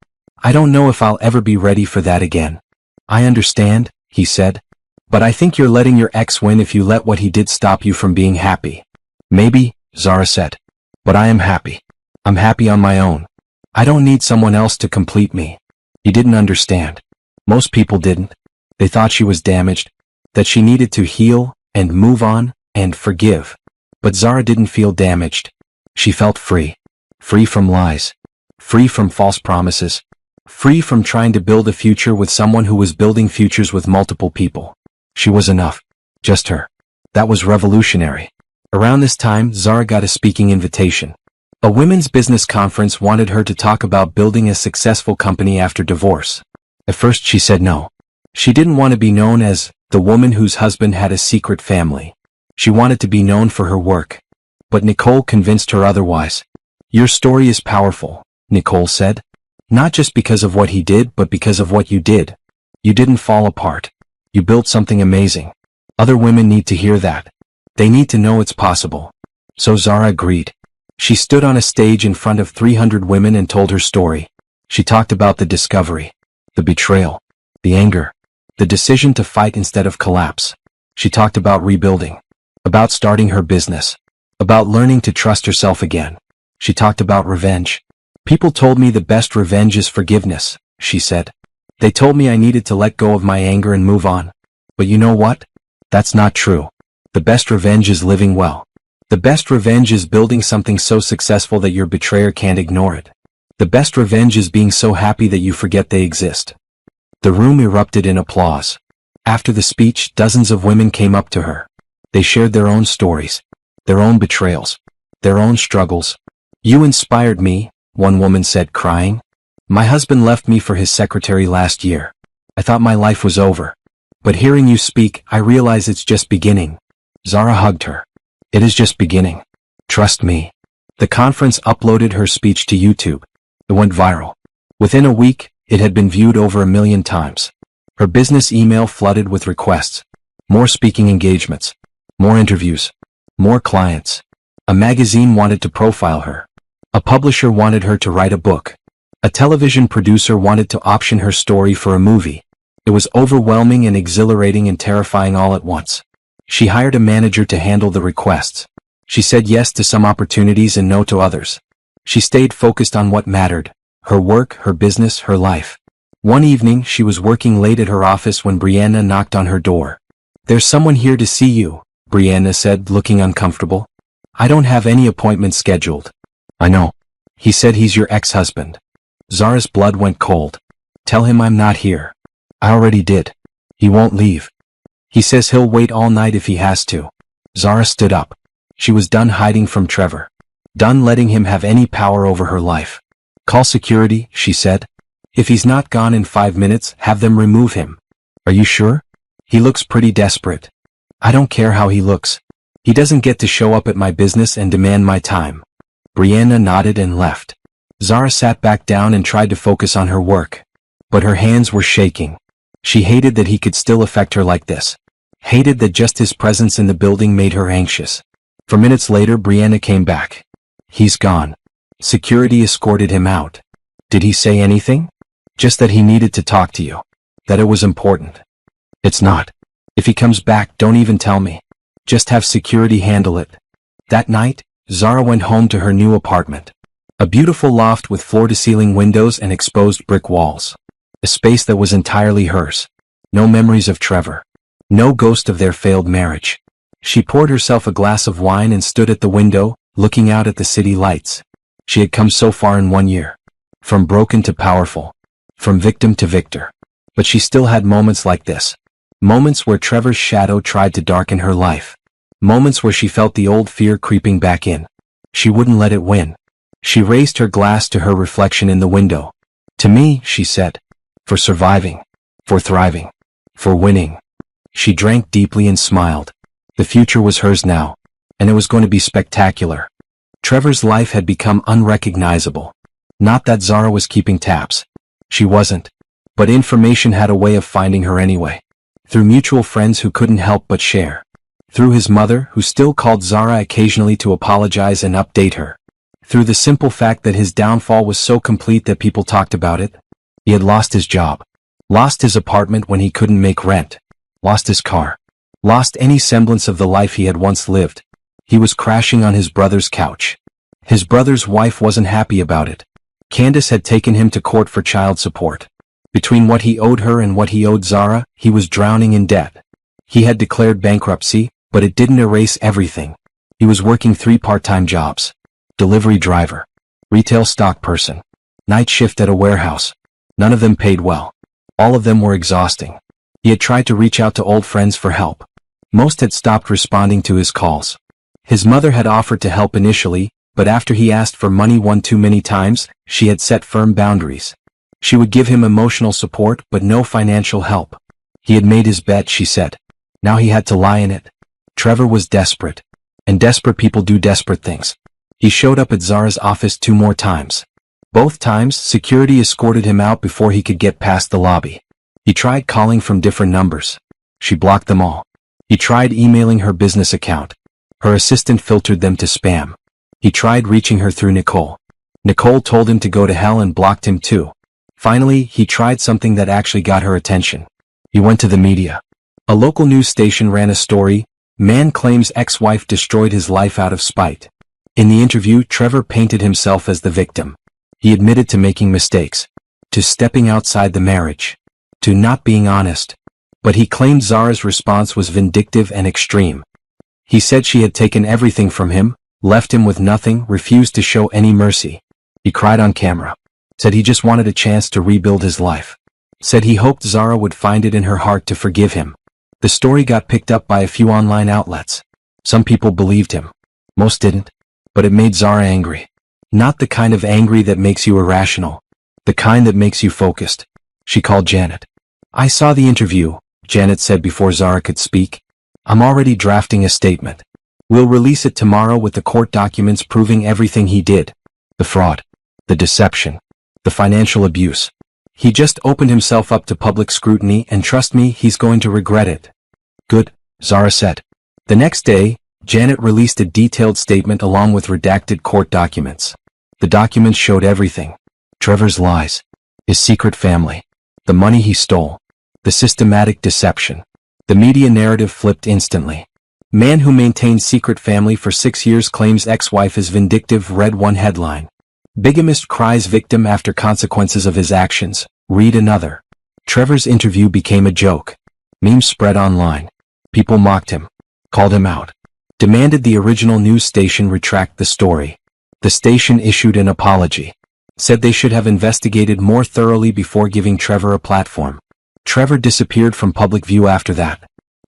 "I don't know if I'll ever be ready for that again." "I understand," he said. "But I think you're letting your ex win if you let what he did stop you from being happy." "Maybe," Zara said. "But I am happy. I'm happy on my own. I don't need someone else to complete me." He didn't understand. Most people didn't. They thought she was damaged, that she needed to heal, and move on, and forgive. But Zara didn't feel damaged. She felt free. Free from lies. Free from false promises. Free from trying to build a future with someone who was building futures with multiple people. She was enough. Just her. That was revolutionary. Around this time, Zara got a speaking invitation. A women's business conference wanted her to talk about building a successful company after divorce. At first she said no. She didn't want to be known as the woman whose husband had a secret family. She wanted to be known for her work. But Nicole convinced her otherwise. "Your story is powerful," Nicole said. "Not just because of what he did, but because of what you did. You didn't fall apart. You built something amazing. Other women need to hear that. They need to know it's possible." So Zara agreed. She stood on a stage in front of 300 women and told her story. She talked about the discovery, the betrayal, the anger, the decision to fight instead of collapse. She talked about rebuilding, about starting her business, about learning to trust herself again. She talked about revenge. "People told me the best revenge is forgiveness," she said. "They told me I needed to let go of my anger and move on. But you know what? That's not true. The best revenge is living well. The best revenge is building something so successful that your betrayer can't ignore it. The best revenge is being so happy that you forget they exist." The room erupted in applause. After the speech, dozens of women came up to her. They shared their own stories, their own betrayals, their own struggles. "You inspired me," one woman said, crying. "My husband left me for his secretary last year. I thought my life was over. But hearing you speak, I realize it's just beginning." Zara hugged her. "It is just beginning. Trust me." The conference uploaded her speech to YouTube. It went viral. Within a week, it had been viewed over 1 million times. Her business email flooded with requests. More speaking engagements. More interviews. More clients. A magazine wanted to profile her. A publisher wanted her to write a book. A television producer wanted to option her story for a movie. It was overwhelming and exhilarating and terrifying all at once. She hired a manager to handle the requests. She said yes to some opportunities and no to others. She stayed focused on what mattered: her work, her business, her life. One evening, she was working late at her office when Brianna knocked on her door. "There's someone here to see you," Brianna said, looking uncomfortable. "I don't have any appointments scheduled." "I know. He said he's your ex-husband." Zara's blood went cold. "Tell him I'm not here." "I already did. He won't leave. He says he'll wait all night if he has to." Zara stood up. She was done hiding from Trevor. Done letting him have any power over her life. "Call security," she said. "If he's not gone in 5 minutes, have them remove him." "Are you sure? He looks pretty desperate." "I don't care how he looks. He doesn't get to show up at my business and demand my time." Brianna nodded and left. Zara sat back down and tried to focus on her work. But her hands were shaking. She hated that he could still affect her like this. Hated that just his presence in the building made her anxious. For minutes later, Brianna came back. He's gone. Security escorted him out. Did he say anything? Just that he needed to talk to you. That it was important. It's not. If he comes back, don't even tell me. Just have security handle it. That night, Zara went home to her new apartment. A beautiful loft with floor-to-ceiling windows and exposed brick walls. A space that was entirely hers. No memories of Trevor. No ghost of their failed marriage. She poured herself a glass of wine and stood at the window, looking out at the city lights. She had come so far in 1 year. From broken to powerful. From victim to victor. But she still had moments like this. Moments where Trevor's shadow tried to darken her life. Moments where she felt the old fear creeping back in. She wouldn't let it win. She raised her glass to her reflection in the window. To me, she said. For surviving. For thriving. For winning. She drank deeply and smiled. The future was hers now. And it was going to be spectacular. Trevor's life had become unrecognizable. Not that Zara was keeping tabs. She wasn't. But information had a way of finding her anyway. Through mutual friends who couldn't help but share. Through his mother, who still called Zara occasionally to apologize and update her. Through the simple fact that his downfall was so complete that people talked about it. He had lost his job. Lost his apartment when he couldn't make rent. Lost his car. Lost any semblance of the life he had once lived. He was crashing on his brother's couch. His brother's wife wasn't happy about it. Candace had taken him to court for child support. Between what he owed her and what he owed Zara, he was drowning in debt. He had declared bankruptcy, but it didn't erase everything. He was working 3 part-time jobs. Delivery driver. Retail stock person. Night shift at a warehouse. None of them paid well. All of them were exhausting. He had tried to reach out to old friends for help. Most had stopped responding to his calls. His mother had offered to help initially, but after he asked for money one too many times, she had set firm boundaries. She would give him emotional support but no financial help. He had made his bet, she said. Now he had to lie in it. Trevor was desperate. And desperate people do desperate things. He showed up at Zara's office 2 more times. Both times, security escorted him out before he could get past the lobby. He tried calling from different numbers. She blocked them all. He tried emailing her business account. Her assistant filtered them to spam. He tried reaching her through Nicole. Nicole told him to go to hell and blocked him too. Finally, he tried something that actually got her attention. He went to the media. A local news station ran a story, "Man claims ex-wife destroyed his life out of spite." In the interview, Trevor painted himself as the victim. He admitted to making mistakes, to stepping outside the marriage, to not being honest. But he claimed Zara's response was vindictive and extreme. He said she had taken everything from him, left him with nothing, refused to show any mercy. He cried on camera. Said he just wanted a chance to rebuild his life. Said he hoped Zara would find it in her heart to forgive him. The story got picked up by a few online outlets. Some people believed him. Most didn't. But it made Zara angry. Not the kind of angry that makes you irrational. The kind that makes you focused. She called Janet. "I saw the interview," Janet said before Zara could speak. "I'm already drafting a statement. We'll release it tomorrow with the court documents proving everything he did. The fraud. The deception. The financial abuse. He just opened himself up to public scrutiny and trust me, he's going to regret it." "Good," Zara said. The next day, Janet released a detailed statement along with redacted court documents. The documents showed everything. Trevor's lies. His secret family. The money he stole. The systematic deception. The media narrative flipped instantly. "Man who maintained secret family for 6 years claims ex-wife is vindictive," read one headline. "Bigamist cries victim after consequences of his actions," read another. Trevor's interview became a joke. Memes spread online. People mocked him. Called him out. Demanded the original news station retract the story. The station issued an apology. Said they should have investigated more thoroughly before giving Trevor a platform. Trevor disappeared from public view after that.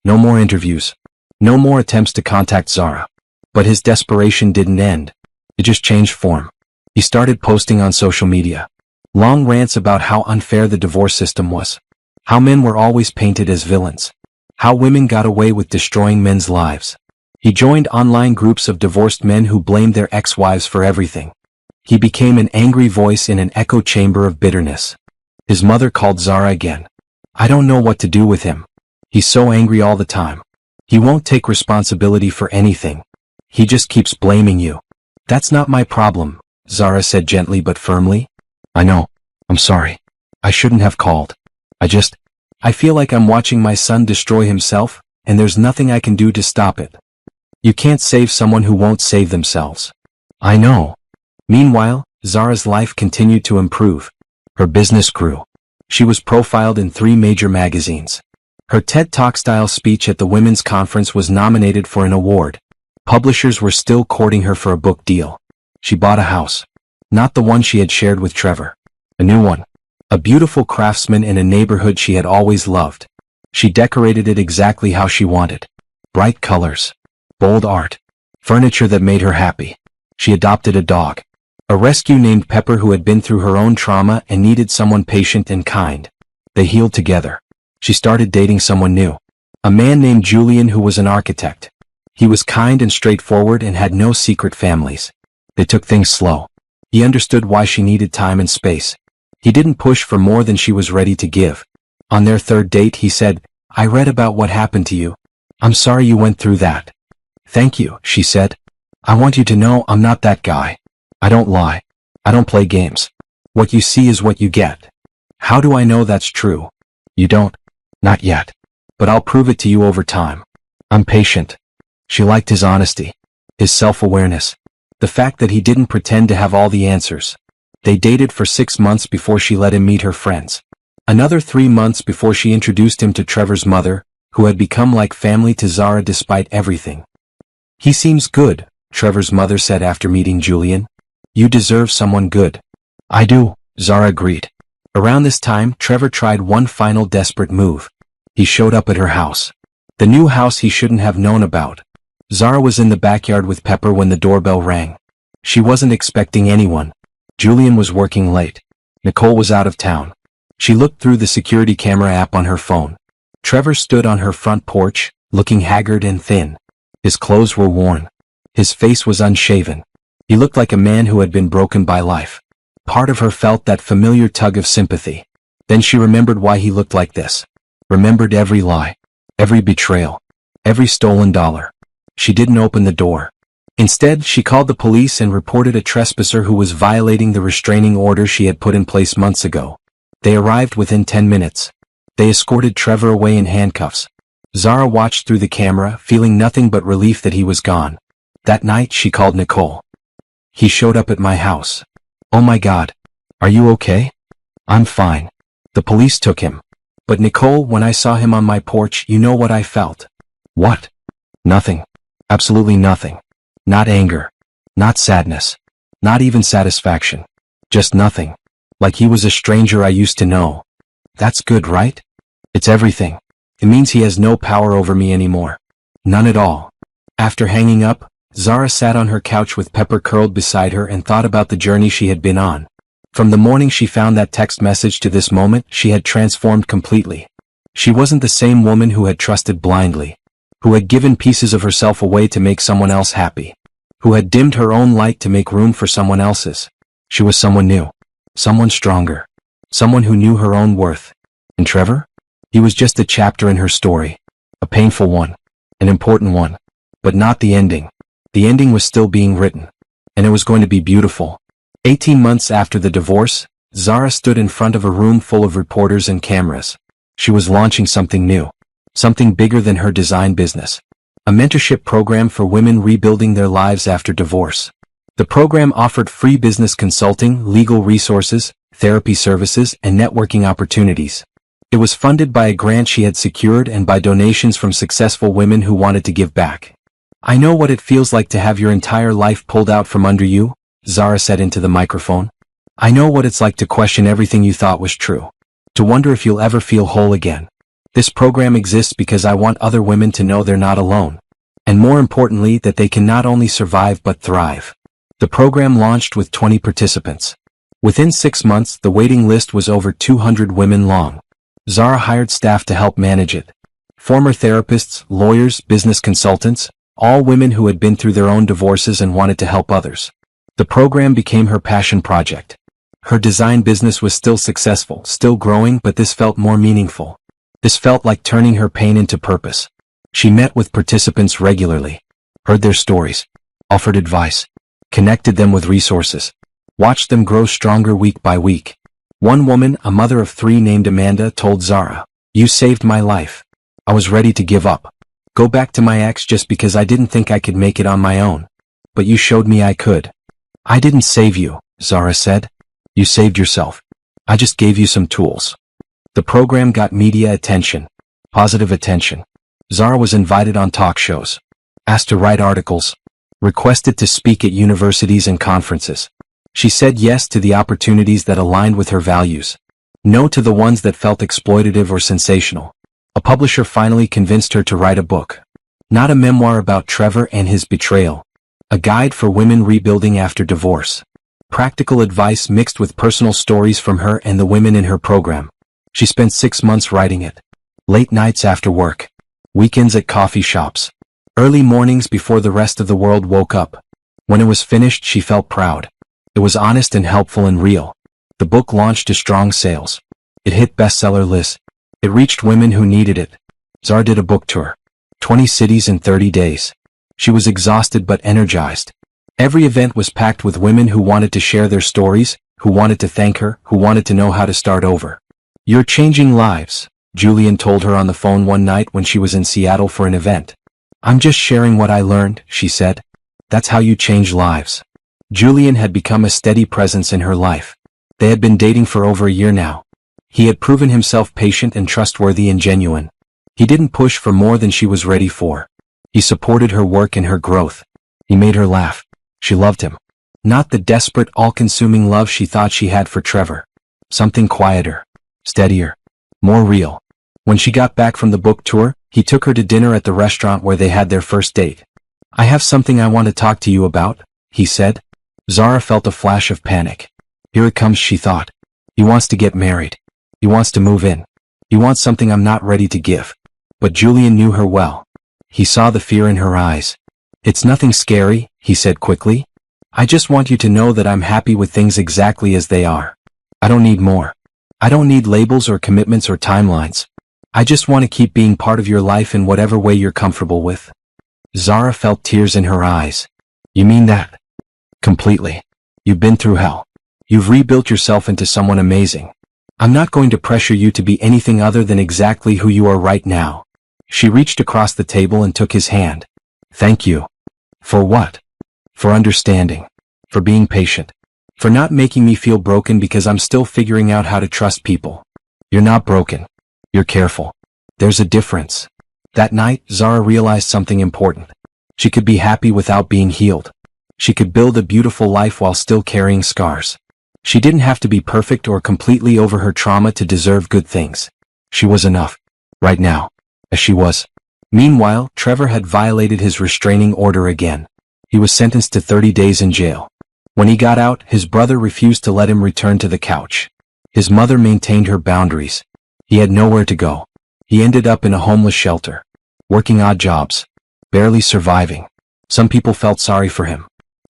No more interviews. No more attempts to contact Zara. But his desperation didn't end. It just changed form. He started posting on social media. Long rants about how unfair the divorce system was. How men were always painted as villains. How women got away with destroying men's lives. He joined online groups of divorced men who blamed their ex-wives for everything. He became an angry voice in an echo chamber of bitterness. His mother called Zara again. "I don't know what to do with him. He's so angry all the time. He won't take responsibility for anything. He just keeps blaming you." That's not my problem, Zara said gently but firmly. I know. I'm sorry. I shouldn't have called. I feel like I'm watching my son destroy himself, and there's nothing I can do to stop it. You can't save someone who won't save themselves. I know. Meanwhile, Zara's life continued to improve. Her business grew. She was profiled in 3 major magazines. Her TED Talk-style speech at the Women's Conference was nominated for an award. Publishers were still courting her for a book deal. She bought a house. Not the one she had shared with Trevor. A new one. A beautiful craftsman in a neighborhood she had always loved. She decorated it exactly how she wanted. Bright colors. Bold art. Furniture that made her happy. She adopted a dog. A rescue named Pepper who had been through her own trauma and needed someone patient and kind. They healed together. She started dating someone new. A man named Julian who was an architect. He was kind and straightforward and had no secret families. They took things slow. He understood why she needed time and space. He didn't push for more than she was ready to give. On their 3rd date he said, I read about what happened to you. I'm sorry you went through that. Thank you, she said. I want you to know I'm not that guy. I don't lie. I don't play games. What you see is what you get. How do I know that's true? You don't? Not yet. But I'll prove it to you over time. I'm patient. She liked his honesty. His self-awareness. The fact that he didn't pretend to have all the answers. They dated for 6 months before she let him meet her friends. Another 3 months before she introduced him to Trevor's mother, who had become like family to Zara despite everything. He seems good, Trevor's mother said after meeting Julian. You deserve someone good. I do, Zara agreed. Around this time, Trevor tried one final desperate move. He showed up at her house. The new house he shouldn't have known about. Zara was in the backyard with Pepper when the doorbell rang. She wasn't expecting anyone. Julian was working late. Nicole was out of town. She looked through the security camera app on her phone. Trevor stood on her front porch, looking haggard and thin. His clothes were worn. His face was unshaven. He looked like a man who had been broken by life. Part of her felt that familiar tug of sympathy. Then she remembered why he looked like this. Remembered every lie. Every betrayal. Every stolen dollar. She didn't open the door. Instead, she called the police and reported a trespasser who was violating the restraining order she had put in place months ago. They arrived within 10 minutes. They escorted Trevor away in handcuffs. Zara watched through the camera, feeling nothing but relief that he was gone. That night, she called Nicole. He showed up at my house. Oh my God. Are you okay? I'm fine. The police took him. But Nicole, when I saw him on my porch, you know what I felt. What? Nothing. Absolutely nothing. Not anger. Not sadness. Not even satisfaction. Just nothing. Like he was a stranger I used to know. That's good, right? It's everything. It means he has no power over me anymore. None at all. After hanging up, Zara sat on her couch with Pepper curled beside her and thought about the journey she had been on. From the morning she found that text message to this moment, she had transformed completely. She wasn't the same woman who had trusted blindly, who had given pieces of herself away to make someone else happy, who had dimmed her own light to make room for someone else's. She was someone new, someone stronger, someone who knew her own worth. And Trevor? He was just a chapter in her story, a painful one, an important one, but not the ending. The ending was still being written, and it was going to be beautiful. 18 months after the divorce, Zara stood in front of a room full of reporters and cameras. She was launching something new, something bigger than her design business. A mentorship program for women rebuilding their lives after divorce. The program offered free business consulting, legal resources, therapy services, and networking opportunities. It was funded by a grant she had secured and by donations from successful women who wanted to give back. I know what it feels like to have your entire life pulled out from under you, Zara said into the microphone. I know what it's like to question everything you thought was true. To wonder if you'll ever feel whole again. This program exists because I want other women to know they're not alone. And more importantly, that they can not only survive but thrive. The program launched with 20 participants. Within 6 months, the waiting list was over 200 women long. Zara hired staff to help manage it. Former therapists, lawyers, business consultants, all women who had been through their own divorces and wanted to help others. The program became her passion project. Her design business was still successful, still growing, but this felt more meaningful. This felt like turning her pain into purpose. She met with participants regularly, heard their stories, offered advice, connected them with resources, watched them grow stronger week by week. One woman, a mother of 3 named Amanda, told Zara, "You saved my life. I was ready to give up. Go back to my ex just because I didn't think I could make it on my own. But you showed me I could." "I didn't save you," Zara said. "You saved yourself. I just gave you some tools." The program got media attention, positive attention. Zara was invited on talk shows, asked to write articles, requested to speak at universities and conferences. She said yes to the opportunities that aligned with her values, no to the ones that felt exploitative or sensational. A publisher finally convinced her to write a book. Not a memoir about Trevor and his betrayal. A guide for women rebuilding after divorce. Practical advice mixed with personal stories from her and the women in her program. She spent 6 months writing it. Late nights after work. Weekends at coffee shops. Early mornings before the rest of the world woke up. When it was finished, she felt proud. It was honest and helpful and real. The book launched to strong sales. It hit bestseller lists. It reached women who needed it. Zara did a book tour. 20 cities in 30 days. She was exhausted but energized. Every event was packed with women who wanted to share their stories, who wanted to thank her, who wanted to know how to start over. "You're changing lives," Julian told her on the phone one night when she was in Seattle for an event. "I'm just sharing what I learned," she said. "That's how you change lives." Julian had become a steady presence in her life. They had been dating for over a year now. He had proven himself patient and trustworthy and genuine. He didn't push for more than she was ready for. He supported her work and her growth. He made her laugh. She loved him. Not the desperate, all-consuming love she thought she had for Trevor. Something quieter, steadier, more real. When she got back from the book tour, he took her to dinner at the restaurant where they had their first date. "I have something I want to talk to you about," he said. Zara felt a flash of panic. Here it comes, she thought. He wants to get married. He wants to move in. He wants something I'm not ready to give. But Julian knew her well. He saw the fear in her eyes. "It's nothing scary," he said quickly. "I just want you to know that I'm happy with things exactly as they are. I don't need more. I don't need labels or commitments or timelines. I just want to keep being part of your life in whatever way you're comfortable with." Zara felt tears in her eyes. "You mean that?" "Completely. You've been through hell. You've rebuilt yourself into someone amazing. I'm not going to pressure you to be anything other than exactly who you are right now." She reached across the table and took his hand. "Thank you." "For what?" "For understanding. For being patient. For not making me feel broken because I'm still figuring out how to trust people." "You're not broken. You're careful. There's a difference." That night, Zara realized something important. She could be happy without being healed. She could build a beautiful life while still carrying scars. She didn't have to be perfect or completely over her trauma to deserve good things. She was enough. Right now. As she was. Meanwhile, Trevor had violated his restraining order again. He was sentenced to 30 days in jail. When he got out, his brother refused to let him return to the couch. His mother maintained her boundaries. He had nowhere to go. He ended up in a homeless shelter. Working odd jobs. Barely surviving. Some people felt sorry for him.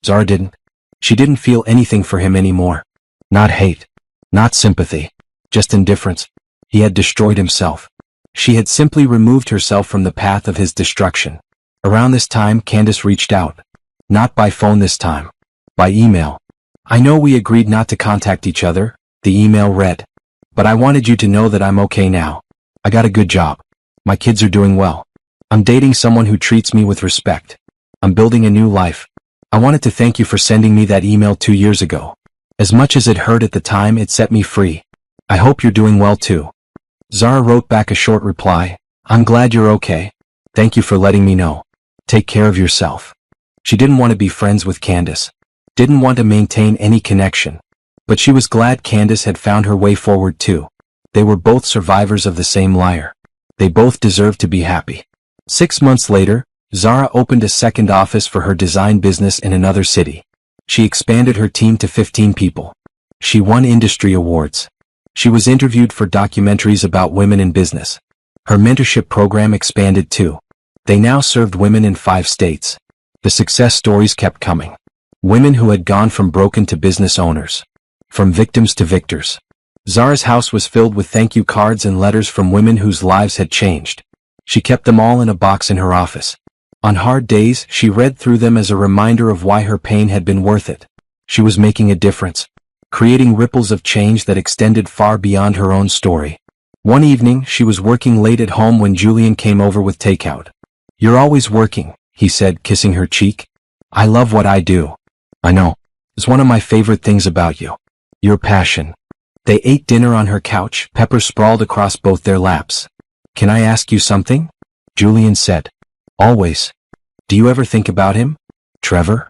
Zara didn't. She didn't feel anything for him anymore. Not hate. Not sympathy. Just indifference. He had destroyed himself. She had simply removed herself from the path of his destruction. Around this time, Candace reached out. Not by phone this time. By email. "I know we agreed not to contact each other," the email read. "But I wanted you to know that I'm okay now. I got a good job. My kids are doing well. I'm dating someone who treats me with respect. I'm building a new life. I wanted to thank you for sending me that email 2 years ago. As much as it hurt at the time, it set me free. I hope you're doing well too." Zara wrote back a short reply. "I'm glad you're okay. Thank you for letting me know. Take care of yourself." She didn't want to be friends with Candace. Didn't want to maintain any connection. But she was glad Candace had found her way forward too. They were both survivors of the same liar. They both deserved to be happy. 6 months later, Zara opened a second office for her design business in another city. She expanded her team to 15 people. She won industry awards. She was interviewed for documentaries about women in business. Her mentorship program expanded too. They now served women in 5 states. The success stories kept coming. Women who had gone from broken to business owners. From victims to victors. Zara's house was filled with thank you cards and letters from women whose lives had changed. She kept them all in a box in her office. On hard days, she read through them as a reminder of why her pain had been worth it. She was making a difference, creating ripples of change that extended far beyond her own story. One evening, she was working late at home when Julian came over with takeout. "You're always working," he said, kissing her cheek. "I love what I do." "I know. It's one of my favorite things about you. Your passion." They ate dinner on her couch, Pepper sprawled across both their laps. "Can I ask you something?" Julian said. "Always. Do you ever think about him? Trevor?"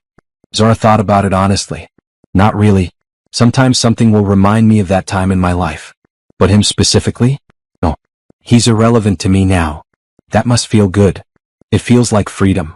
Zara thought about it honestly. "Not really. Sometimes something will remind me of that time in my life. But him specifically? No. He's irrelevant to me now. That must feel good. It feels like freedom."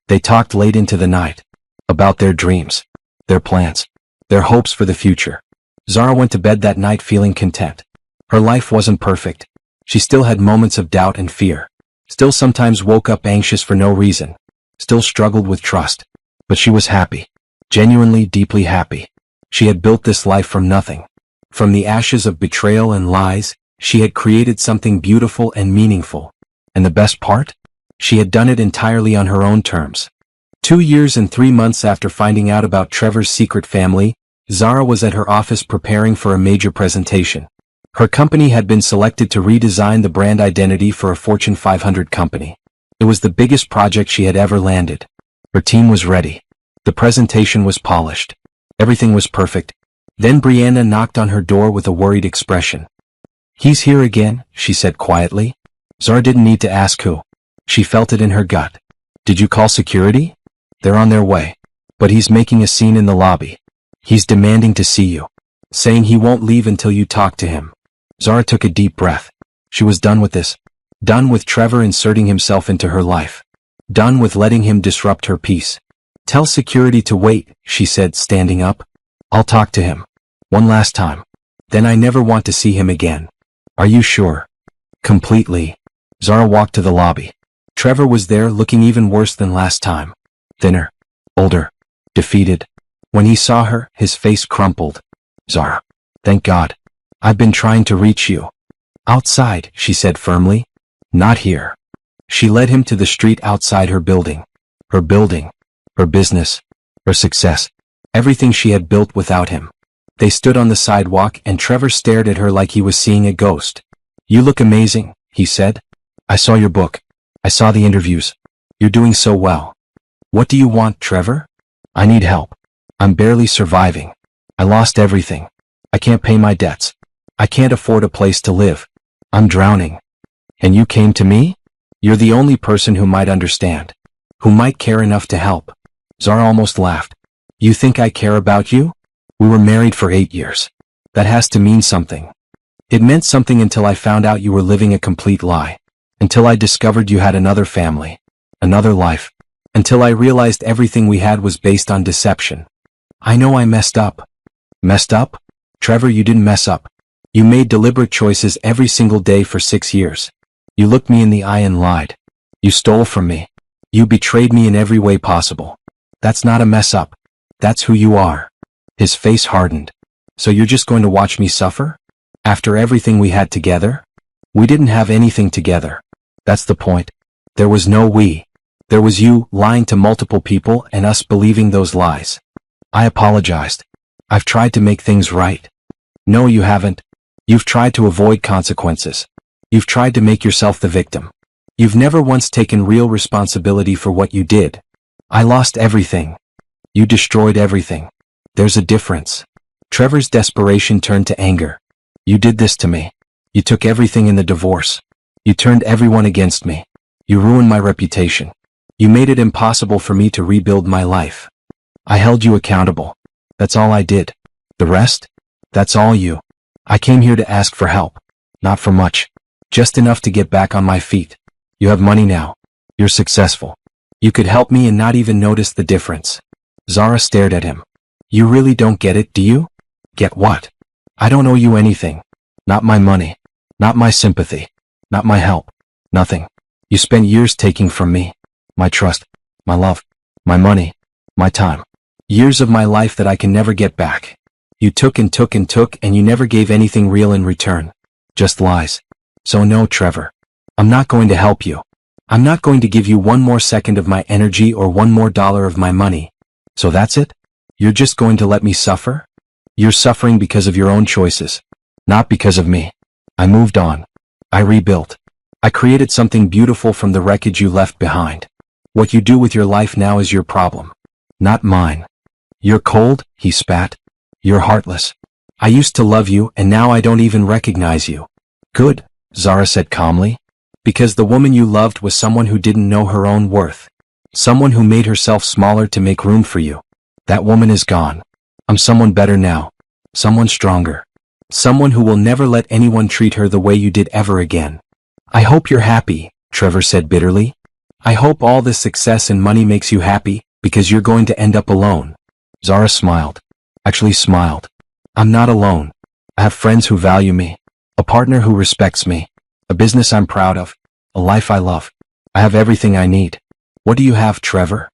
They talked late into the night. About their dreams, their plans, their hopes for the future. Zara went to bed that night feeling content. Her life wasn't perfect. She still had moments of doubt and fear. Still sometimes woke up anxious for no reason. Still struggled with trust. But she was happy. Genuinely, deeply happy. She had built this life from nothing. From the ashes of betrayal and lies, she had created something beautiful and meaningful. And the best part? She had done it entirely on her own terms. 2 years and 3 months after finding out about Trevor's secret family, Zara was at her office preparing for a major presentation. Her company had been selected to redesign the brand identity for a Fortune 500 company. It was the biggest project she had ever landed. Her team was ready. The presentation was polished. Everything was perfect. Then Brianna knocked on her door with a worried expression. "He's here again," she said quietly. Zara didn't need to ask who. She felt it in her gut. "Did you call security?" "They're on their way. But he's making a scene in the lobby. He's demanding to see you. Saying he won't leave until you talk to him." Zara took a deep breath. She was done with this. Done with Trevor inserting himself into her life. Done with letting him disrupt her peace. "Tell security to wait," she said, standing up. "I'll talk to him. One last time. Then I never want to see him again." "Are you sure?" "Completely." Zara walked to the lobby. Trevor was there, looking even worse than last time. Thinner. Older. Defeated. When he saw her, his face crumpled. "Zara. Thank God. I've been trying to reach you." "Outside," she said firmly. "Not here." She led him to the street outside her building. Her building. Her business. Her success. Everything she had built without him. They stood on the sidewalk and Trevor stared at her like he was seeing a ghost. "You look amazing," he said. "I saw your book. I saw the interviews. You're doing so well." "What do you want, Trevor?" "I need help. I'm barely surviving. I lost everything. I can't pay my debts. I can't afford a place to live. I'm drowning." "And you came to me? You're the only person who might understand. Who might care enough to help." Zara almost laughed. "You think I care about you? We were married for 8 years. That has to mean something." "It meant something until I found out you were living a complete lie. Until I discovered you had another family. Another life. Until I realized everything we had was based on deception. I know I messed up." "Messed up?" "Trevor, you didn't mess up. You made deliberate choices every single day for 6 years. You looked me in the eye and lied. You stole from me. You betrayed me in every way possible. That's not a mess up. That's who you are." His face hardened. "So you're just going to watch me suffer? After everything we had together?" "We didn't have anything together. That's the point. There was no we. There was you lying to multiple people and us believing those lies. I apologized. I've tried to make things right." "No, you haven't. You've tried to avoid consequences. You've tried to make yourself the victim. You've never once taken real responsibility for what you did. I lost everything. You destroyed everything. There's a difference." Trevor's desperation turned to anger. "You did this to me. You took everything in the divorce. You turned everyone against me. You ruined my reputation. You made it impossible for me to rebuild my life. I held you accountable. That's all I did. The rest? That's all you. I came here to ask for help. Not for much. Just enough to get back on my feet. You have money now. You're successful. You could help me and not even notice the difference." Zara stared at him. "You really don't get it, do you?" "Get what?" "I don't owe you anything. Not my money. Not my sympathy. Not my help. Nothing. You spent years taking from me. My trust. My love. My money. My time. Years of my life that I can never get back. You took and took and took and you never gave anything real in return. Just lies. So no, Trevor. I'm not going to help you. I'm not going to give you one more second of my energy or one more dollar of my money. So that's it? You're just going to let me suffer? You're suffering because of your own choices, not because of me. I moved on. I rebuilt. I created something beautiful from the wreckage you left behind. What you do with your life now is your problem, not mine. You're cold, he spat. You're heartless. I used to love you and now I don't even recognize you. Good, Zara said calmly. Because the woman you loved was someone who didn't know her own worth. Someone who made herself smaller to make room for you. That woman is gone. I'm someone better now. Someone stronger. Someone who will never let anyone treat her the way you did ever again. I hope you're happy, Trevor said bitterly. I hope all this success and money makes you happy, because you're going to end up alone. Zara smiled. Actually smiled. I'm not alone. I have friends who value me. A partner who respects me. A business I'm proud of. A life I love. I have everything I need. What do you have, Trevor?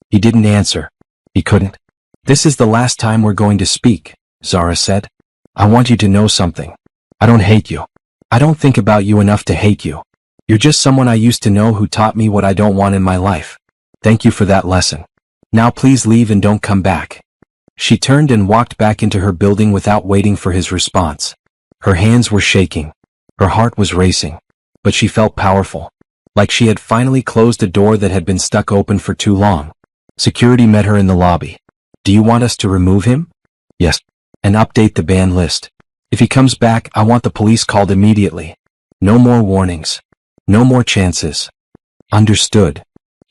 He didn't answer. He couldn't. This is the last time we're going to speak, Zara said. I want you to know something. I don't hate you. I don't think about you enough to hate you. You're just someone I used to know who taught me what I don't want in my life. Thank you for that lesson. Now please leave and don't come back. She turned and walked back into her building without waiting for his response. Her hands were shaking. Her heart was racing. But she felt powerful. Like she had finally closed a door that had been stuck open for too long. Security met her in the lobby. Do you want us to remove him? Yes. And update the ban list. If he comes back, I want the police called immediately. No more warnings. No more chances. Understood.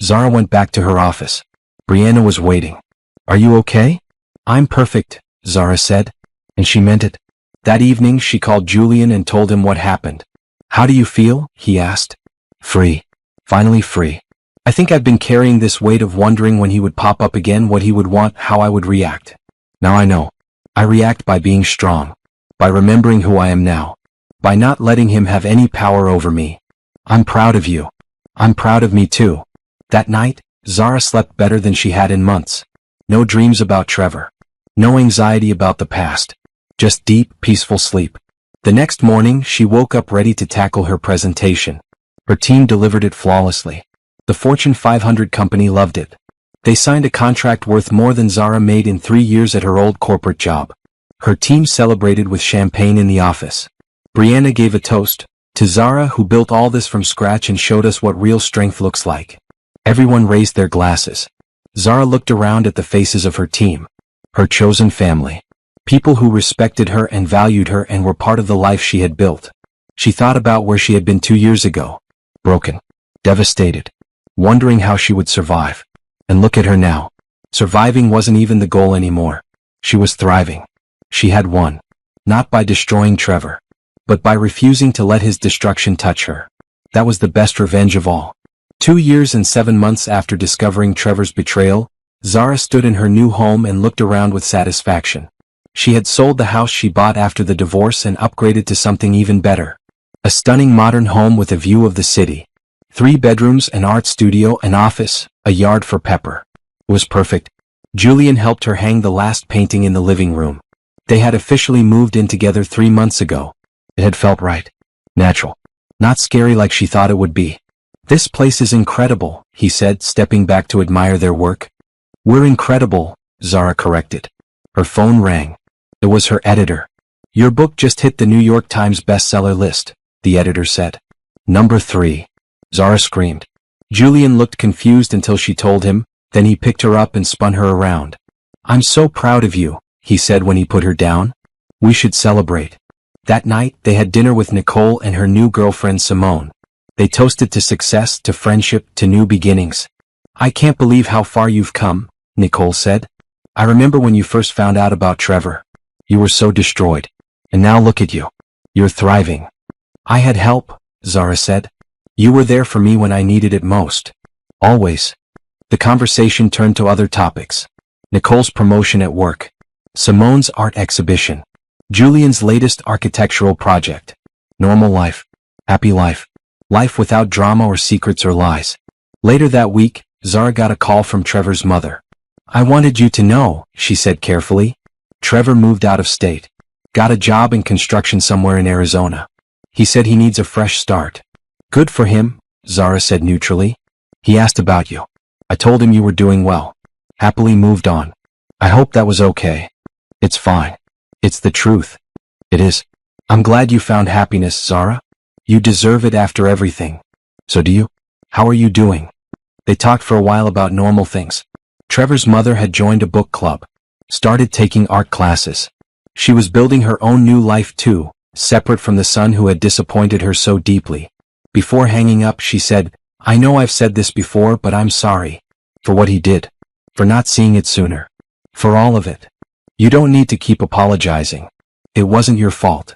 Zara went back to her office. Brianna was waiting. Are you okay? I'm perfect, Zara said. And she meant it. That evening she called Julian and told him what happened. How do you feel? He asked. Free. Finally free. I think I've been carrying this weight of wondering when he would pop up again, what he would want, how I would react. Now I know. I react by being strong. By remembering who I am now. By not letting him have any power over me. I'm proud of you. I'm proud of me too. That night, Zara slept better than she had in months. No dreams about Trevor. No anxiety about the past. Just deep, peaceful sleep. The next morning, she woke up ready to tackle her presentation. Her team delivered it flawlessly. The Fortune 500 company loved it. They signed a contract worth more than Zara made in 3 years at her old corporate job. Her team celebrated with champagne in the office. Brianna gave a toast to Zara, who built all this from scratch and showed us what real strength looks like. Everyone raised their glasses. Zara looked around at the faces of her team. Her chosen family. People who respected her and valued her and were part of the life she had built. She thought about where she had been 2 years ago. Broken. Devastated. Wondering how she would survive. And look at her now. Surviving wasn't even the goal anymore. She was thriving. She had won. Not by destroying Trevor. But by refusing to let his destruction touch her. That was the best revenge of all. 2 years and 7 months after discovering Trevor's betrayal, Zara stood in her new home and looked around with satisfaction. She had sold the house she bought after the divorce and upgraded to something even better. A stunning modern home with a view of the city. 3 bedrooms, an art studio, an office, a yard for Pepper. It was perfect. Julian helped her hang the last painting in the living room. They had officially moved in together 3 months ago. It had felt right. Natural. Not scary like she thought it would be. This place is incredible, he said, stepping back to admire their work. We're incredible, Zara corrected. Her phone rang. It was her editor. Your book just hit the New York Times bestseller list, the editor said. Number 3. Zara screamed. Julian looked confused until she told him, then he picked her up and spun her around. I'm so proud of you, he said when he put her down. We should celebrate. That night, they had dinner with Nicole and her new girlfriend Simone. They toasted to success, to friendship, to new beginnings. I can't believe how far you've come, Nicole said. I remember when you first found out about Trevor. You were so destroyed. And now look at you. You're thriving. I had help, Zara said. You were there for me when I needed it most. Always. The conversation turned to other topics. Nicole's promotion at work. Simone's art exhibition. Julian's latest architectural project. Normal life. Happy life. Life without drama or secrets or lies. Later that week, Zara got a call from Trevor's mother. I wanted you to know, she said carefully. Trevor moved out of state. Got a job in construction somewhere in Arizona. He said he needs a fresh start. Good for him, Zara said neutrally. He asked about you. I told him you were doing well. Happily moved on. I hope that was okay. It's fine. It's the truth. It is. I'm glad you found happiness, Zara. You deserve it after everything. So do you? How are you doing? They talked for a while about normal things. Trevor's mother had joined a book club. Started taking art classes. She was building her own new life too, separate from the son who had disappointed her so deeply. Before hanging up, she said, I know I've said this before, but I'm sorry. For what he did. For not seeing it sooner. For all of it. You don't need to keep apologizing. It wasn't your fault.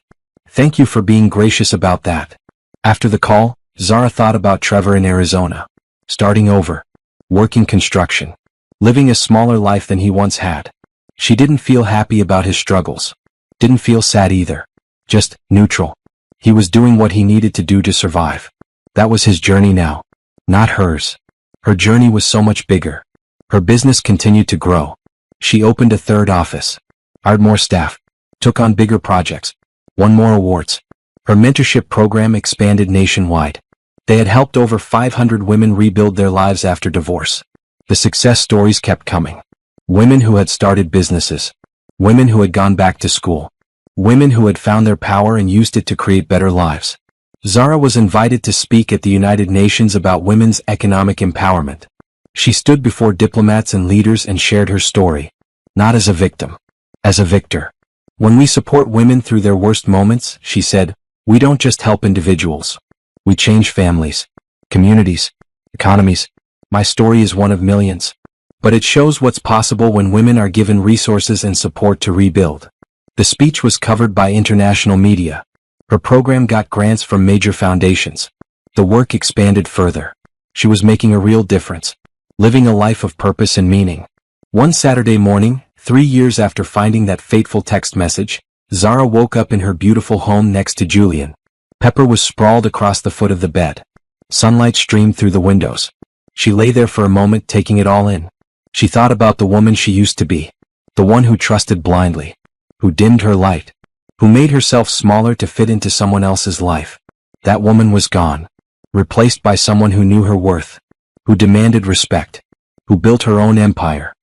Thank you for being gracious about that. After the call, Zara thought about Trevor in Arizona. Starting over. Working construction. Living a smaller life than he once had. She didn't feel happy about his struggles. Didn't feel sad either. Just neutral. He was doing what he needed to do to survive. That was his journey now. Not hers. Her journey was so much bigger. Her business continued to grow. She opened a third office. Hired more staff. Took on bigger projects. Won more awards. Her mentorship program expanded nationwide. They had helped over 500 women rebuild their lives after divorce. The success stories kept coming. Women who had started businesses. Women who had gone back to school. Women who had found their power and used it to create better lives. Zara was invited to speak at the United Nations about women's economic empowerment. She stood before diplomats and leaders and shared her story. Not as a victim. As a victor. When we support women through their worst moments, she said, we don't just help individuals. We change families, communities, economies. My story is one of millions. But it shows what's possible when women are given resources and support to rebuild. The speech was covered by international media. Her program got grants from major foundations. The work expanded further. She was making a real difference. Living a life of purpose and meaning. One Saturday morning, 3 years after finding that fateful text message, Zara woke up in her beautiful home next to Julian. Pepper was sprawled across the foot of the bed. Sunlight streamed through the windows. She lay there for a moment, taking it all in. She thought about the woman she used to be. The one who trusted blindly. Who dimmed her light. Who made herself smaller to fit into someone else's life. That woman was gone. Replaced by someone who knew her worth. Who demanded respect. Who built her own empire.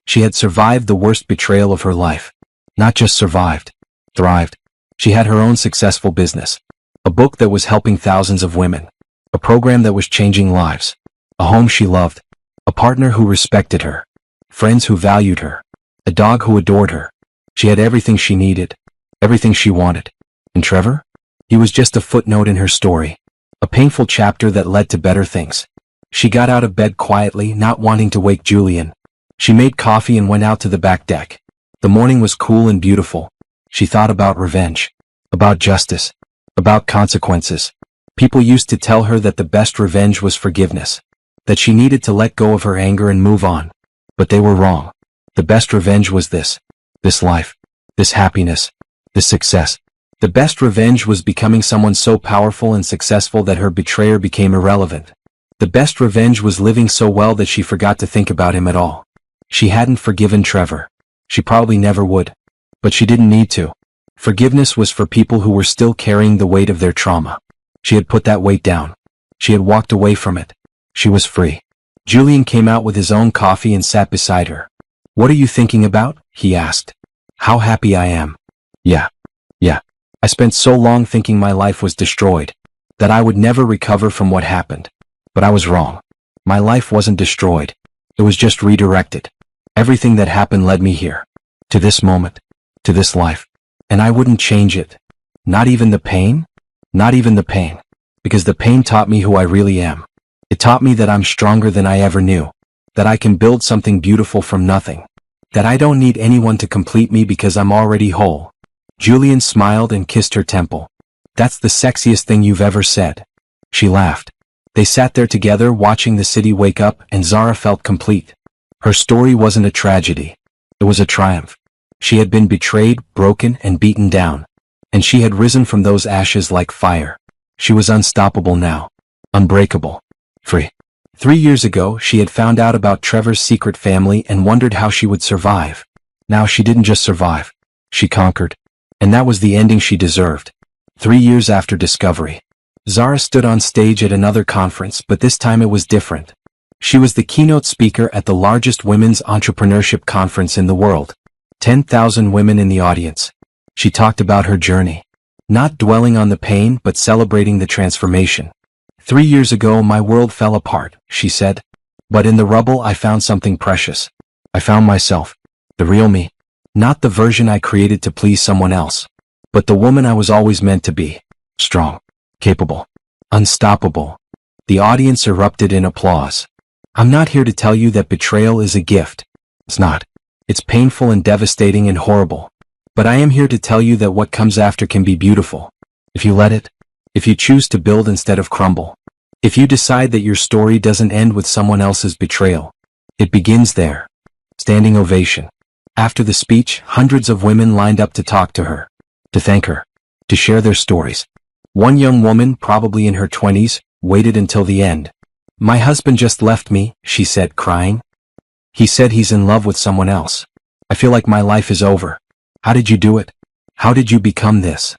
She had survived the worst betrayal of her life. Not just survived. Thrived. She had her own successful business. A book that was helping thousands of women. A program that was changing lives. A home she loved. A partner who respected her. Friends who valued her. A dog who adored her. She had everything she needed. Everything she wanted. And Trevor? He was just a footnote in her story. A painful chapter that led to better things. She got out of bed quietly, not wanting to wake Julian. She made coffee and went out to the back deck. The morning was cool and beautiful. She thought about revenge. About justice. About consequences. People used to tell her that the best revenge was forgiveness. That she needed to let go of her anger and move on. But they were wrong. The best revenge was this. This life. This happiness. This success. The best revenge was becoming someone so powerful and successful that her betrayer became irrelevant. The best revenge was living so well that she forgot to think about him at all. She hadn't forgiven Trevor. She probably never would. But she didn't need to. Forgiveness was for people who were still carrying the weight of their trauma. She had put that weight down. She had walked away from it. She was free. Julian came out with his own coffee and sat beside her. What are you thinking about? He asked. How happy I am. Yeah. I spent so long thinking my life was destroyed. That I would never recover from what happened. But I was wrong. My life wasn't destroyed. It was just redirected. Everything that happened led me here. To this moment. To this life. And I wouldn't change it. Not even the pain? Not even the pain. Because the pain taught me who I really am. It taught me that I'm stronger than I ever knew. That I can build something beautiful from nothing. That I don't need anyone to complete me because I'm already whole. Julian smiled and kissed her temple. That's the sexiest thing you've ever said. She laughed. They sat there together watching the city wake up, and Zara felt complete. Her story wasn't a tragedy. It was a triumph. She had been betrayed, broken, and beaten down. And she had risen from those ashes like fire. She was unstoppable now. Unbreakable. Free. 3 years ago, she had found out about Trevor's secret family and wondered how she would survive. Now she didn't just survive. She conquered. And that was the ending she deserved. 3 years after discovery. Zara stood on stage at another conference, but this time it was different. She was the keynote speaker at the largest women's entrepreneurship conference in the world. 10,000 women in the audience. She talked about her journey. Not dwelling on the pain, but celebrating the transformation. 3 years ago my world fell apart, she said. But in the rubble I found something precious. I found myself. The real me. Not the version I created to please someone else. But the woman I was always meant to be. Strong. Capable. Unstoppable. The audience erupted in applause. I'm not here to tell you that betrayal is a gift. It's not. It's painful and devastating and horrible. But I am here to tell you that what comes after can be beautiful. If you let it. If you choose to build instead of crumble. If you decide that your story doesn't end with someone else's betrayal. It begins there. Standing ovation. After the speech, hundreds of women lined up to talk to her. To thank her. To share their stories. One young woman, probably in her 20s, waited until the end. My husband just left me, she said, crying. He said he's in love with someone else. I feel like my life is over. How did you do it? How did you become this?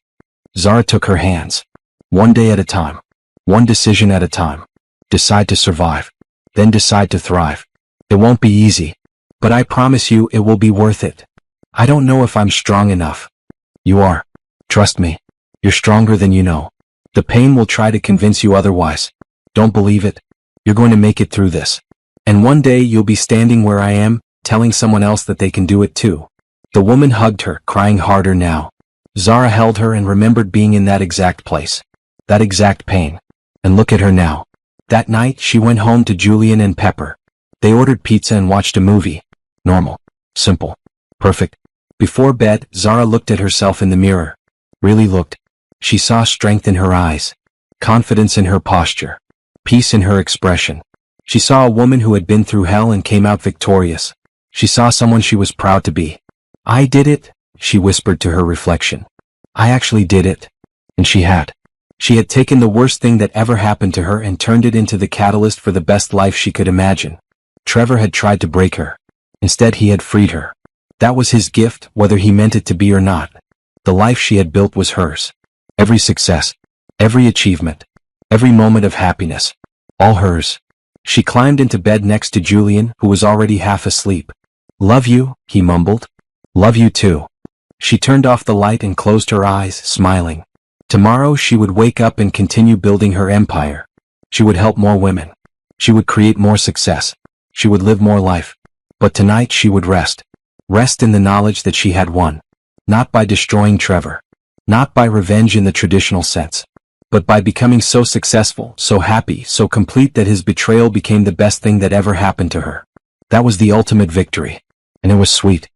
Zara took her hands. One day at a time. One decision at a time. Decide to survive. Then decide to thrive. It won't be easy. But I promise you it will be worth it. I don't know if I'm strong enough. You are. Trust me. You're stronger than you know. The pain will try to convince you otherwise. Don't believe it. You're going to make it through this. And one day you'll be standing where I am, telling someone else that they can do it too. The woman hugged her, crying harder now. Zara held her and remembered being in that exact place. That exact pain. And look at her now. That night she went home to Julian and Pepper. They ordered pizza and watched a movie. Normal. Simple. Perfect. Before bed, Zara looked at herself in the mirror. Really looked. She saw strength in her eyes. Confidence in her posture. Peace in her expression. She saw a woman who had been through hell and came out victorious. She saw someone she was proud to be. I did it, she whispered to her reflection. I actually did it. And she had. She had taken the worst thing that ever happened to her and turned it into the catalyst for the best life she could imagine. Trevor had tried to break her. Instead he had freed her. That was his gift, whether he meant it to be or not. The life she had built was hers. Every success. Every achievement. Every moment of happiness. All hers. She climbed into bed next to Julian, who was already half asleep. Love you, he mumbled. Love you too. She turned off the light and closed her eyes, smiling. Tomorrow she would wake up and continue building her empire. She would help more women. She would create more success. She would live more life. But tonight she would rest. Rest in the knowledge that she had won. Not by destroying Trevor. Not by revenge in the traditional sense. But by becoming so successful, so happy, so complete that his betrayal became the best thing that ever happened to her. That was the ultimate victory. And it was sweet.